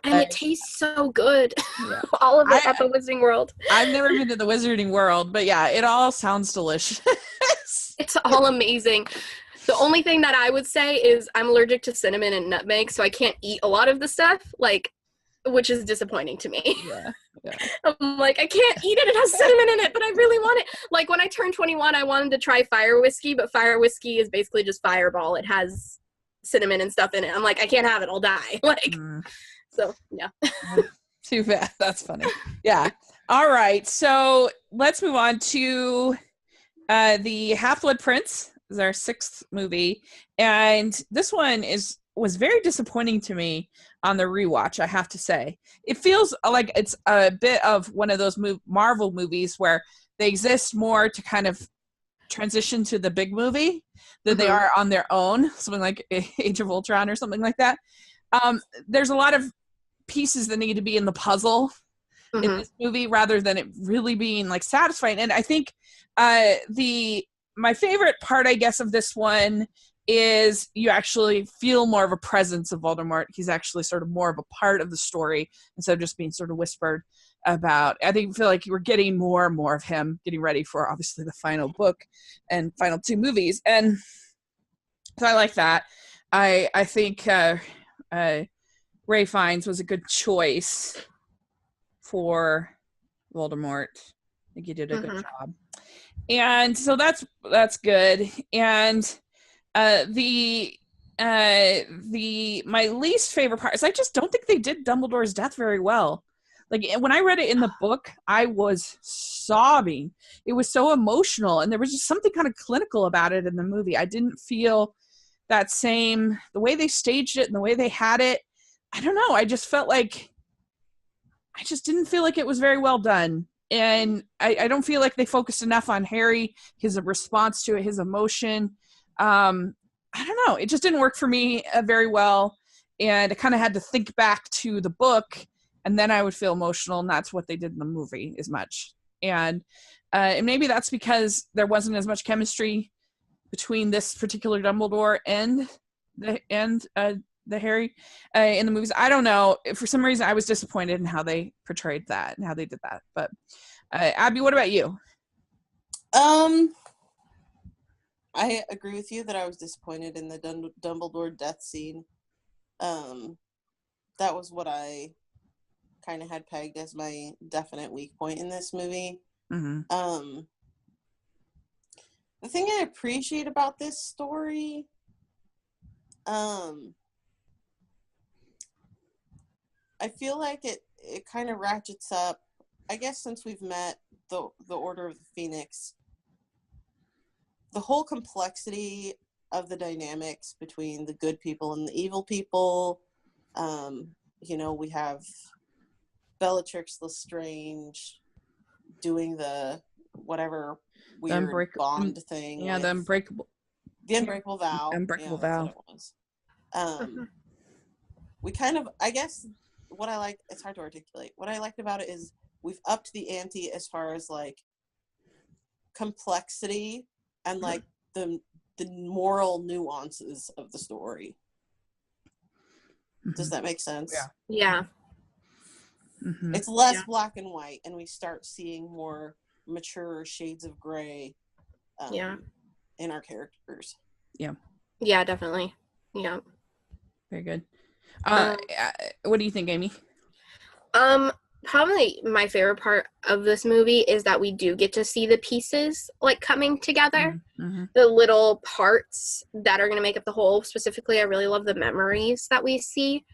And it tastes so good. Yeah. All of it at the Wizarding World. I've never been to the Wizarding World, but yeah, it all sounds delicious. It's all amazing. The only thing that I would say is I'm allergic to cinnamon and nutmeg, so I can't eat a lot of the stuff, like, which is disappointing to me. Yeah. I'm like, I can't eat it. It has cinnamon in it, but I really want it. Like, when I turned 21, I wanted to try fire whiskey, but fire whiskey is basically just Fireball. It has cinnamon and stuff in it. I'm like, I can't have it. I'll die. Like... So, yeah. Too bad. That's funny. Yeah. All right. So let's move on to the Half-Blood Prince. This is our 6th movie. And this one was very disappointing to me on the rewatch, I have to say. It feels like it's a bit of one of those Marvel movies where they exist more to kind of transition to the big movie than they are on their own. Something like Age of Ultron or something like that. There's a lot of pieces that need to be in the puzzle in this movie rather than it really being like satisfying. And I think my favorite part, I guess, of this one is you actually feel more of a presence of Voldemort. He's actually sort of more of a part of the story instead of just being sort of whispered about. I feel like you were getting more and more of him, getting ready for obviously the final book and final 2 movies. And so I like that. I think Ray Fiennes was a good choice for Voldemort. I think he did a good job. And so that's good. And my least favorite part is I just don't think they did Dumbledore's death very well. Like when I read it in the book, I was sobbing. It was so emotional, and there was just something kind of clinical about it in the movie. I didn't feel that same, the way they staged it and the way they had it. I don't know. I just felt like, I just didn't feel like it was very well done. And I don't feel like they focused enough on Harry, his response to it, his emotion. I don't know. It just didn't work for me very well. And I kind of had to think back to the book, and then I would feel emotional. And that's what they did in the movie as much. And maybe that's because there wasn't as much chemistry between this particular Dumbledore and the Harry in the movies. I don't know. For some reason, I was disappointed in how they portrayed that and how they did that. But Abby, what about you? I agree with you that I was disappointed in the Dumbledore death scene. That was what I kind of had pegged as my definite weak point in this movie. Mm-hmm. The thing I appreciate about this story, I feel like it kind of ratchets up. I guess since we've met the Order of the Phoenix, the whole complexity of the dynamics between the good people and the evil people. We have Bellatrix Lestrange doing the whatever weird bond thing. Yeah, the unbreakable vow. Unbreakable vow. That's what it was. We kind of, I guess, what I like, it's hard to articulate. What I liked about it is we've upped the ante as far as like complexity and like the moral nuances of the story. Does that make sense? Yeah. Mm-hmm. It's less black and white, and we start seeing more mature shades of gray in our characters. Yeah, definitely. Yeah. Very good. What do you think, Amy? Probably my favorite part of this movie is that we do get to see the pieces like coming together. Mm-hmm. The little parts that are going to make up the whole. Specifically, I really love the memories that we see.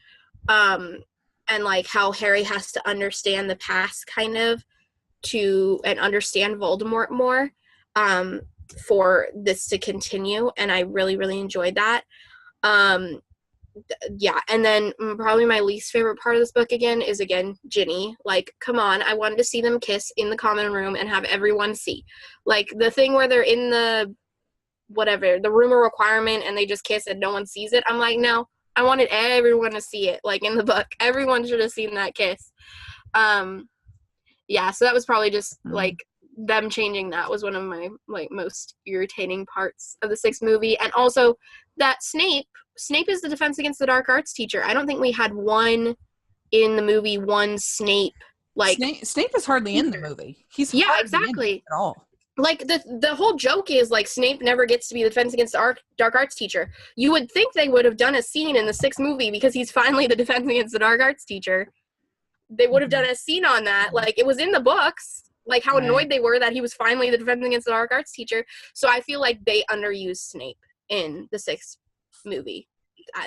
And like how Harry has to understand the past kind of and understand Voldemort more for this to continue. And I really, really enjoyed that. And then probably my least favorite part of this book is Ginny. Like, come on, I wanted to see them kiss in the common room and have everyone see. Like, the thing where they're in the room of requirement and they just kiss and no one sees it. I'm like, no, I wanted everyone to see it, like in the book. Everyone should have seen that kiss. So that was probably just like them changing that was one of my like most irritating parts of the sixth movie. And also that Snape is the Defense Against the Dark Arts teacher. I don't think we had one in the movie, one Snape. Like Snape is hardly in the movie. He's exactly in at all. Like the whole joke is like Snape never gets to be the Defense Against the Dark Arts teacher. You would think they would have done a scene in the sixth movie because he's finally the Defense Against the Dark Arts teacher. They would have done a scene on that. Like, it was in the books, like how annoyed they were that he was finally the Defense Against the Dark Arts teacher. So I feel like they underused Snape in the sixth movie.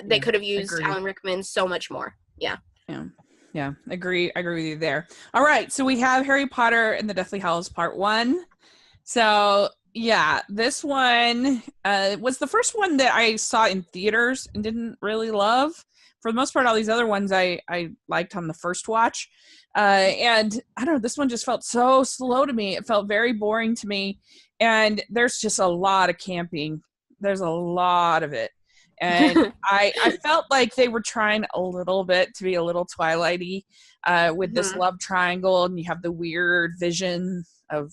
They could have used Alan Rickman so much more. Yeah. Agree with you there. All right, so we have Harry Potter and the Deathly Hallows Part 1. So this one was the first one that I saw in theaters and didn't really love. For the most part, all these other ones I liked on the first watch. And I don't know, this one just felt so slow to me. It felt very boring to me. And there's just a lot of camping. There's a lot of it. And I felt like they were trying a little bit to be a little Twilight-y with this love triangle. And you have the weird vision of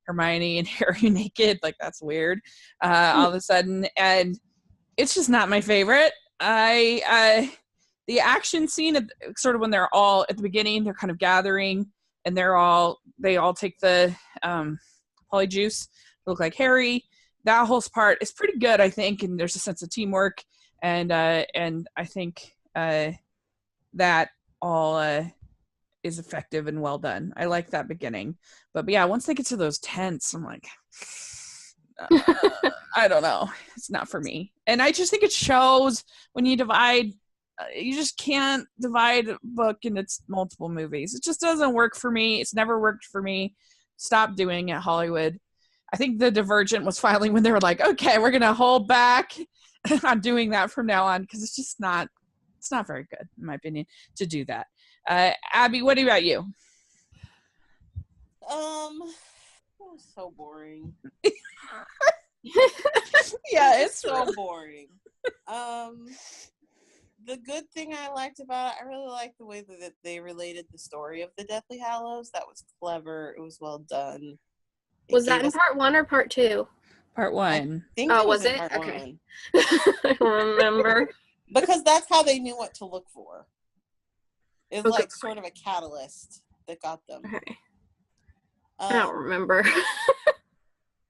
Hermione and Harry naked. Like, that's weird all of a sudden. And it's just not my favorite. The action scene, sort of when they're all at the beginning, they're kind of gathering, and they all take the polyjuice, look like Harry. That whole part is pretty good, I think, and there's a sense of teamwork, and I think that all is effective and well done. I like that beginning, but yeah, once they get to those tents, I'm like, I don't know, it's not for me, and I just think it shows when you divide. You just can't divide a book into multiple movies. It just doesn't work for me. It's never worked for me. Stop doing it, Hollywood. I think the Divergent was finally when they were like, okay, we're going to hold back on doing that from now on, because it's not very good, in my opinion, to do that. Abby, what about you? So boring. It's so boring. The good thing I liked about it, I really liked the way that they related the story of the Deathly Hallows. That was clever. It was well done. Was that in part 1 or part 2? Part 1. I think it was it? Okay. I don't remember. Because that's how they knew what to look for. It was like sort of a catalyst that got them. Okay. I don't remember.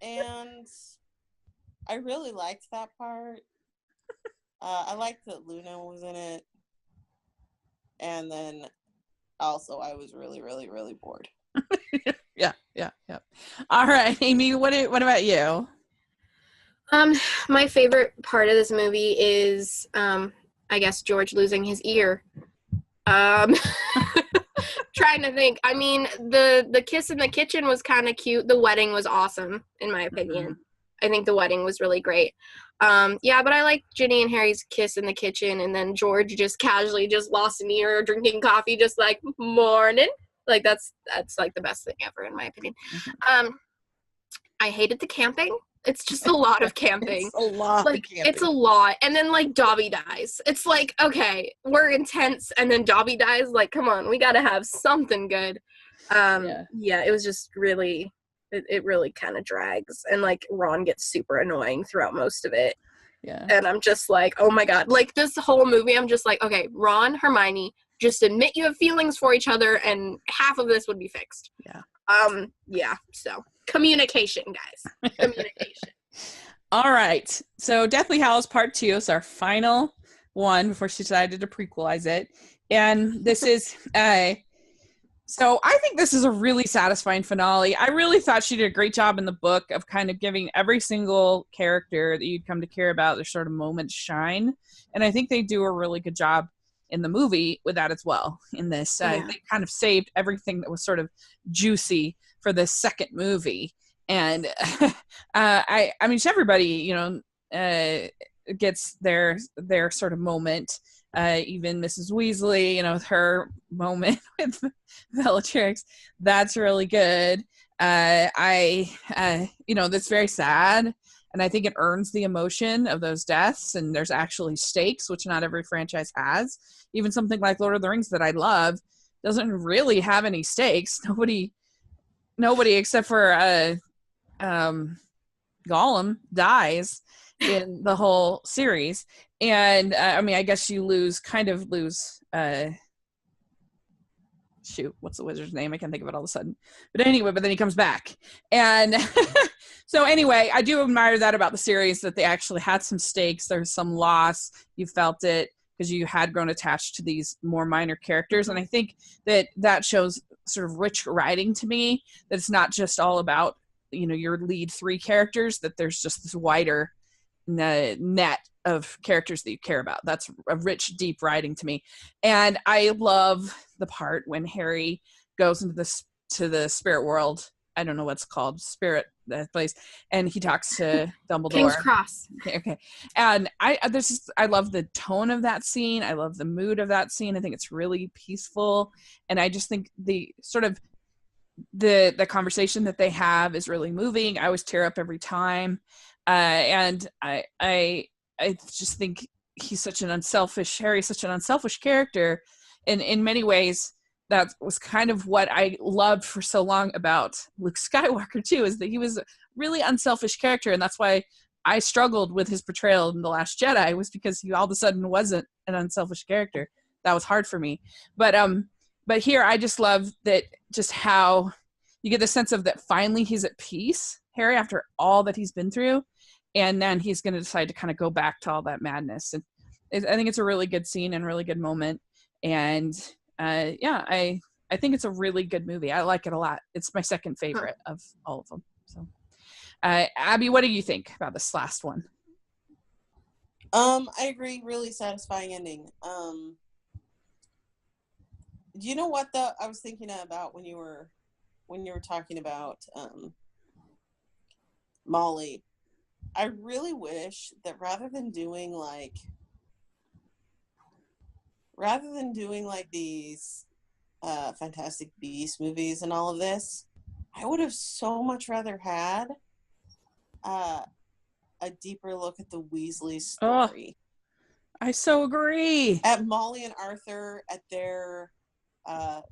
And I really liked that part. I liked that Luna was in it. And then also I was really, really, really bored. Yeah. All right, Amy, what about you? My favorite part of this movie is, I guess, George losing his ear. Trying to think. I mean, the kiss in the kitchen was kind of cute. The wedding was awesome, in my opinion. Mm-hmm. I think the wedding was really great. Yeah, but I like Ginny and Harry's kiss in the kitchen, and then George just casually just lost an ear drinking coffee, just like morning. Like that's like the best thing ever, in my opinion. I hated the camping. It's just a lot of camping. It's a lot. Like, it's a lot. And then, like, Dobby dies. It's like, okay, we're intense, and then Dobby dies. Like, come on, we gotta have something good. Yeah, it was just really, it really kind of drags. And, like, Ron gets super annoying throughout most of it. Yeah. And I'm just like, oh my god. Like, this whole movie, I'm just like, okay, Ron, Hermione, just admit you have feelings for each other, and half of this would be fixed. Yeah. Yeah, so communication, guys. Communication. All right. So Deathly Hallows Part 2 is our final one before she decided to prequelize it. And this is so I think this is a really satisfying finale. I really thought she did a great job in the book of kind of giving every single character that you'd come to care about their sort of moment shine. And I think they do a really good job in the movie with that as well. In this, they kind of saved everything that was sort of juicy for the second movie. And I mean, everybody, you know, gets their sort of moment. Even Mrs. Weasley, you know, with her moment with Bellatrix, that's really good. You know, that's very sad. And I think it earns the emotion of those deaths, and there's actually stakes, which not every franchise has. Even something like Lord of the Rings that I love doesn't really have any stakes. Nobody except for Gollum dies in the whole series. And I mean, I guess you lose shoot, what's the wizard's name? I can't think of it all of a sudden. But anyway, but then he comes back. And so anyway, I do admire that about the series, that they actually had some stakes. There's some loss. You felt it because you had grown attached to these more minor characters. And I think that shows sort of rich writing to me, that it's not just all about, you know, your lead three characters, that there's just this wider net of characters that you care about. That's a rich, deep writing to me. And I love the part when Harry goes into the spirit world. I don't know what's called, spirit, that place, and he talks to Dumbledore. King's Cross. Okay. And I love the tone of that scene. I love the mood of that scene. I think it's really peaceful, and I just think the sort of the conversation that they have is really moving. I always tear up every time. And I just think Harry's such an unselfish character. And in many ways, that was kind of what I loved for so long about Luke Skywalker too, is that he was a really unselfish character. And that's why I struggled with his portrayal in The Last Jedi, was because he all of a sudden wasn't an unselfish character. That was hard for me. But here I just love that, just how you get the sense of that finally he's at peace, Harry, after all that he's been through, and then he's going to decide to kind of go back to all that madness. And I think it's a really good scene and really good moment. And I think it's a really good movie. I like it a lot. It's my second favorite of all of them. So, Abby, what do you think about this last one? I agree. Really satisfying ending. Do you know what I was thinking about when you were talking about Molly? I really wish that rather than doing like these Fantastic Beasts movies and all of this, I would have so much rather had a deeper look at the Weasley story. Oh, I so agree. At Molly and Arthur, at their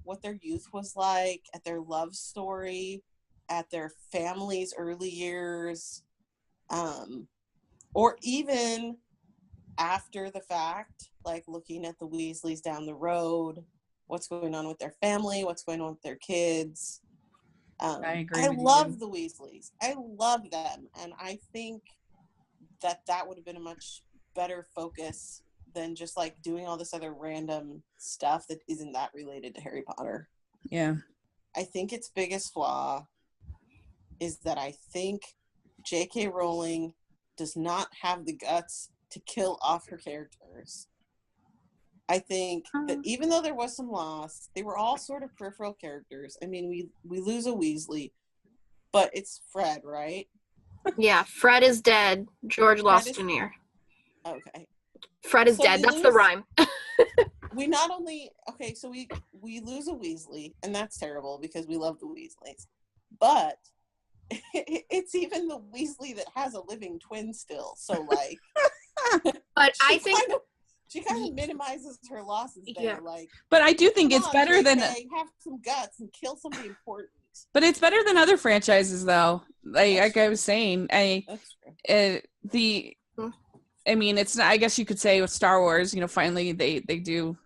what their youth was like, at their love story, at their family's early years, or even after the fact, like looking at the Weasleys down the road, what's going on with their family, what's going on with their kids. I agree. I love the Weasleys. I love them, and I think that would have been a much better focus than just like doing all this other random stuff that isn't that related to Harry Potter. Yeah. I think its biggest flaw is that I think J.K. Rowling does not have the guts to kill off her characters. I think that even though there was some loss, they were all sort of peripheral characters. I mean, we lose a Weasley, but it's Fred, right? Yeah, Fred is dead. George lost an ear. Okay. Fred is dead. That's the rhyme. We not only so we lose a Weasley, and that's terrible because we love the Weasleys. But it's even the Weasley that has a living twin still. So like but I think she kind of minimizes her losses there. Yeah. Like, but I do think it's better than have some guts and kill somebody important. But it's better than other franchises, though. Like I was saying, it's not, I guess you could say with Star Wars, you know, finally they do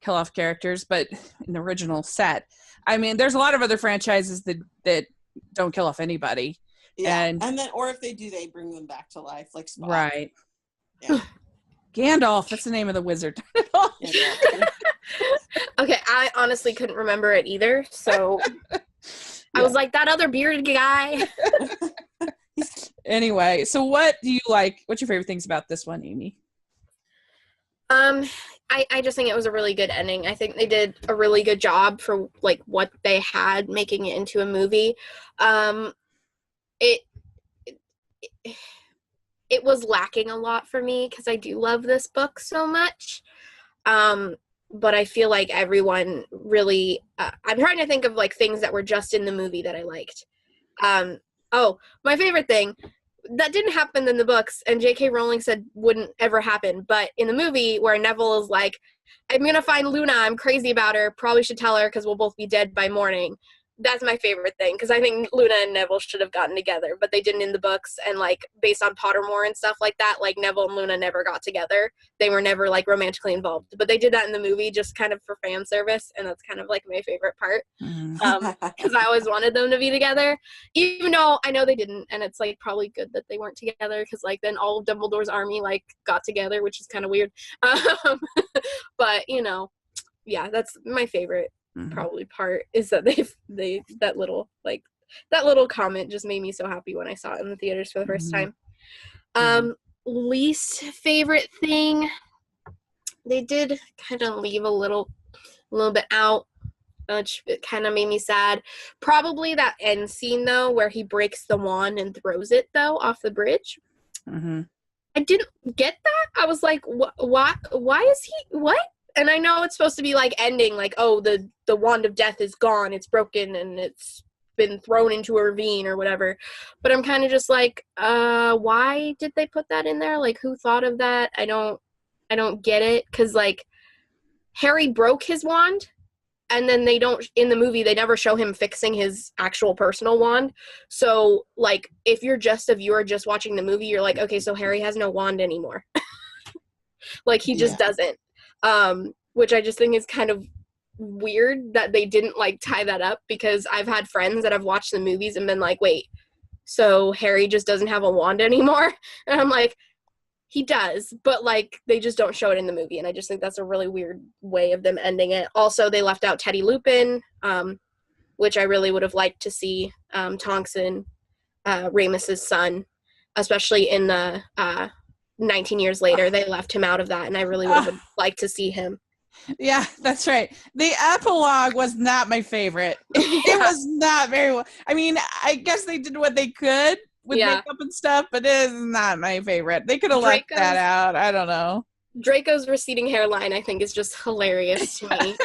kill off characters, but in the original set, I mean, there's a lot of other franchises that don't kill off anybody. Yeah, and then, or if they do, they bring them back to life, like Spock. Right. Yeah. Gandalf, that's the name of the wizard. Okay, I honestly couldn't remember it either, so I was like, that other bearded guy. Anyway, so what do you like? What's your favorite things about this one, Amy? I just think it was a really good ending. I think they did a really good job for like what they had making it into a movie. It was lacking a lot for me because I do love this book so much. But I feel like everyone really, I'm trying to think of like things that were just in the movie that I liked. My favorite thing that didn't happen in the books and J.K. Rowling said wouldn't ever happen, but in the movie where Neville is like, I'm going to find Luna, I'm crazy about her, probably should tell her because we'll both be dead by morning. That's my favorite thing because I think Luna and Neville should have gotten together, but they didn't in the books. And like based on Pottermore and stuff like that, like Neville and Luna never got together. They were never like romantically involved, but they did that in the movie just kind of for fan service, and that's kind of like my favorite part because I always wanted them to be together, even though I know they didn't. And it's like probably good that they weren't together because like then all of Dumbledore's army like got together, which is kind of weird. But you know, yeah, that's my favorite. Probably part is that that little comment just made me so happy when I saw it in the theaters for the first time. Least favorite thing, they did kind of leave a little bit out, which it kind of made me sad. Probably that end scene though, where he breaks the wand and throws it though off the bridge. I didn't get that. I was like, why is he what? And I know it's supposed to be like ending, like, oh, the wand of death is gone, it's broken, and it's been thrown into a ravine or whatever. But I'm kind of just like, why did they put that in there? Like, who thought of that? I don't get it, because like Harry broke his wand, and then in the movie they never show him fixing his actual personal wand. So like, if you're just a viewer just watching the movie, you're like, okay, so Harry has no wand anymore. Like he just doesn't. Which I just think is kind of weird that they didn't like tie that up, because I've had friends that have watched the movies and been like, wait, so Harry just doesn't have a wand anymore? And I'm like, he does, but like they just don't show it in the movie, and I just think that's a really weird way of them ending it. Also, they left out Teddy Lupin, which I really would have liked to see. Tonks, Remus's son, especially in the 19 years later, they left him out of that, and I really would have liked to see him. Yeah, that's right. The epilogue was not my favorite. It was not very well. I mean, I guess they did what they could with makeup and stuff, but it is not my favorite. They could have left that out. I don't know. Draco's receding hairline, I think, is just hilarious to me.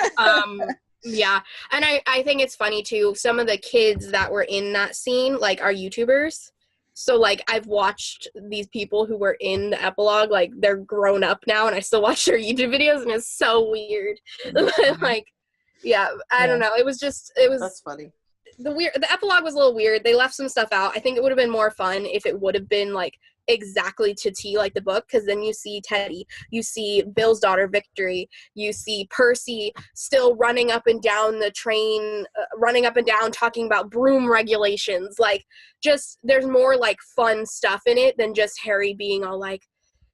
Yeah, and I think it's funny, too. Some of the kids that were in that scene, like, are YouTubers. So, like, I've watched these people who were in the epilogue, like, they're grown up now, and I still watch their YouTube videos, and it's so weird. Like, yeah, I don't know. It was That's funny. The epilogue was a little weird. They left some stuff out. I think it would have been more fun if it would have been, like, exactly to T like the book, because then you see Teddy, you see Bill's daughter Victory, you see Percy still running up and down the train, running up and down talking about broom regulations. Like, just there's more like fun stuff in it than just Harry being all like,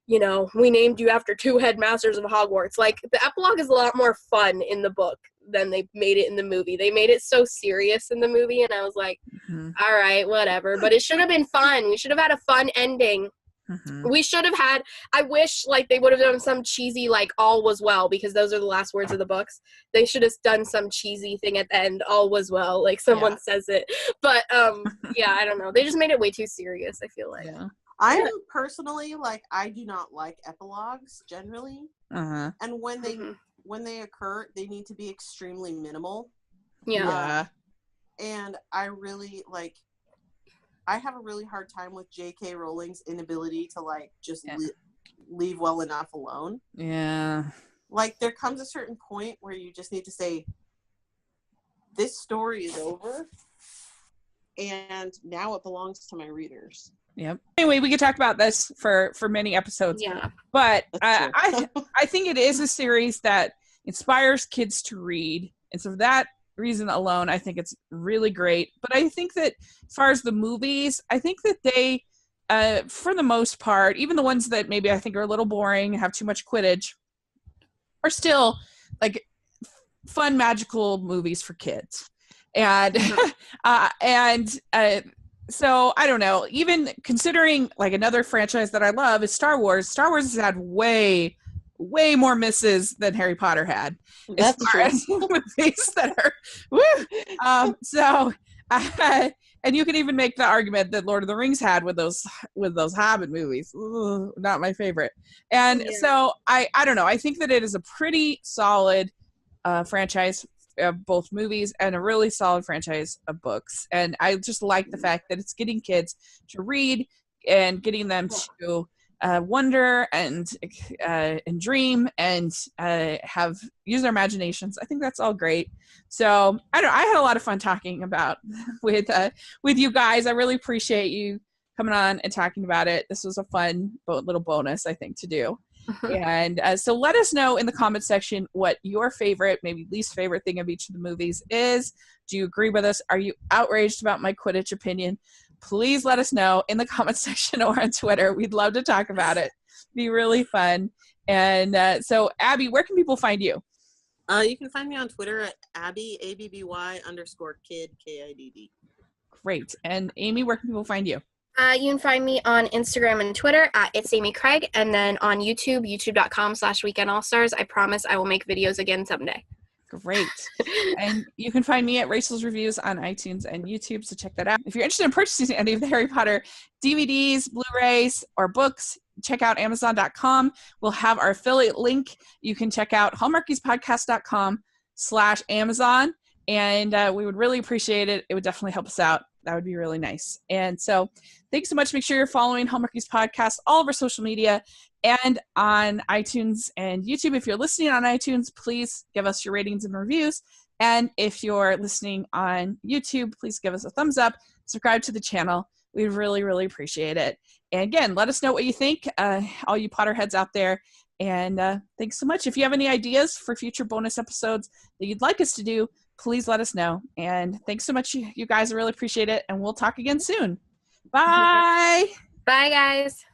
you know, we named you after 2 headmasters of Hogwarts. Like, the epilogue is a lot more fun in the book than they made it in the movie. They made it so serious in the movie, and I was like, all right, whatever. But it should have been fun. We should have had a fun ending. We should have had, I wish, like, they would have done some cheesy, like, all was well, because those are the last words of the books. They should have done some cheesy thing at the end, all was well, like someone says it. But, yeah, I don't know. They just made it way too serious, I feel like. Yeah. I'm personally, like, I do not like epilogues generally. And when they occur, they need to be extremely minimal. Yeah. And I really, like, I have a really hard time with J.K. Rowling's inability to, like, just leave well enough alone. Yeah. Like, there comes a certain point where you just need to say, this story is over, and now it belongs to my readers. Yep. Anyway, we could talk about this for many episodes. Yeah. But I think it is a series that inspires kids to read. And so for that reason alone, I think it's really great. But I think that as far as the movies, I think that they, for the most part, even the ones that maybe I think are a little boring, have too much Quidditch, are still like fun, magical movies for kids. And so I don't know, even considering like another franchise that I love is Star Wars. Star Wars has had way more misses than Harry Potter had. That's true. As movies that are, and you can even make the argument that Lord of the Rings had with those Hobbit movies. Ooh, not my favorite. And so I don't know. I think that it is a pretty solid franchise of both movies and a really solid franchise of books. And I just like the fact that it's getting kids to read and getting them to wonder and dream and use their imaginations. I think that's all great. So I had a lot of fun talking about with you guys. I really appreciate you coming on and talking about it. This was a fun little bonus, I think, to do. And so let us know in the comment section what your favorite, maybe least favorite thing of each of the movies is. Do you agree with us? Are you outraged about my Quidditch opinion? Please let us know in the comment section or on Twitter. We'd love to talk about it. Be really fun. And so Abby, where can people find you? You can find me on Twitter at Abby, ABBY_kid, KIDD. Great. And Amy, where can people find you? You can find me on Instagram and Twitter at It's Amy Craig, and then on YouTube, youtube.com/weekendallstars. I promise I will make videos again someday. Great. And you can find me at Rachel's Reviews on iTunes and YouTube, so check that out. If you're interested in purchasing any of the Harry Potter DVDs, Blu-rays, or books, check out Amazon.com. We'll have our affiliate link. You can check out hallmarkiespodcast.com/Amazon, and we would really appreciate it. It would definitely help us out. That would be really nice. And so thanks so much. Make sure you're following Hallmarkies Podcast, all of our social media, and on iTunes and YouTube. If you're listening on iTunes, please give us your ratings and reviews. And if you're listening on YouTube, please give us a thumbs up, subscribe to the channel. We really, really appreciate it. And again, let us know what you think, all you Potterheads out there. And thanks so much. If you have any ideas for future bonus episodes that you'd like us to do, please let us know. And thanks so much, you guys. I really appreciate it. And we'll talk again soon. Bye. Bye, guys.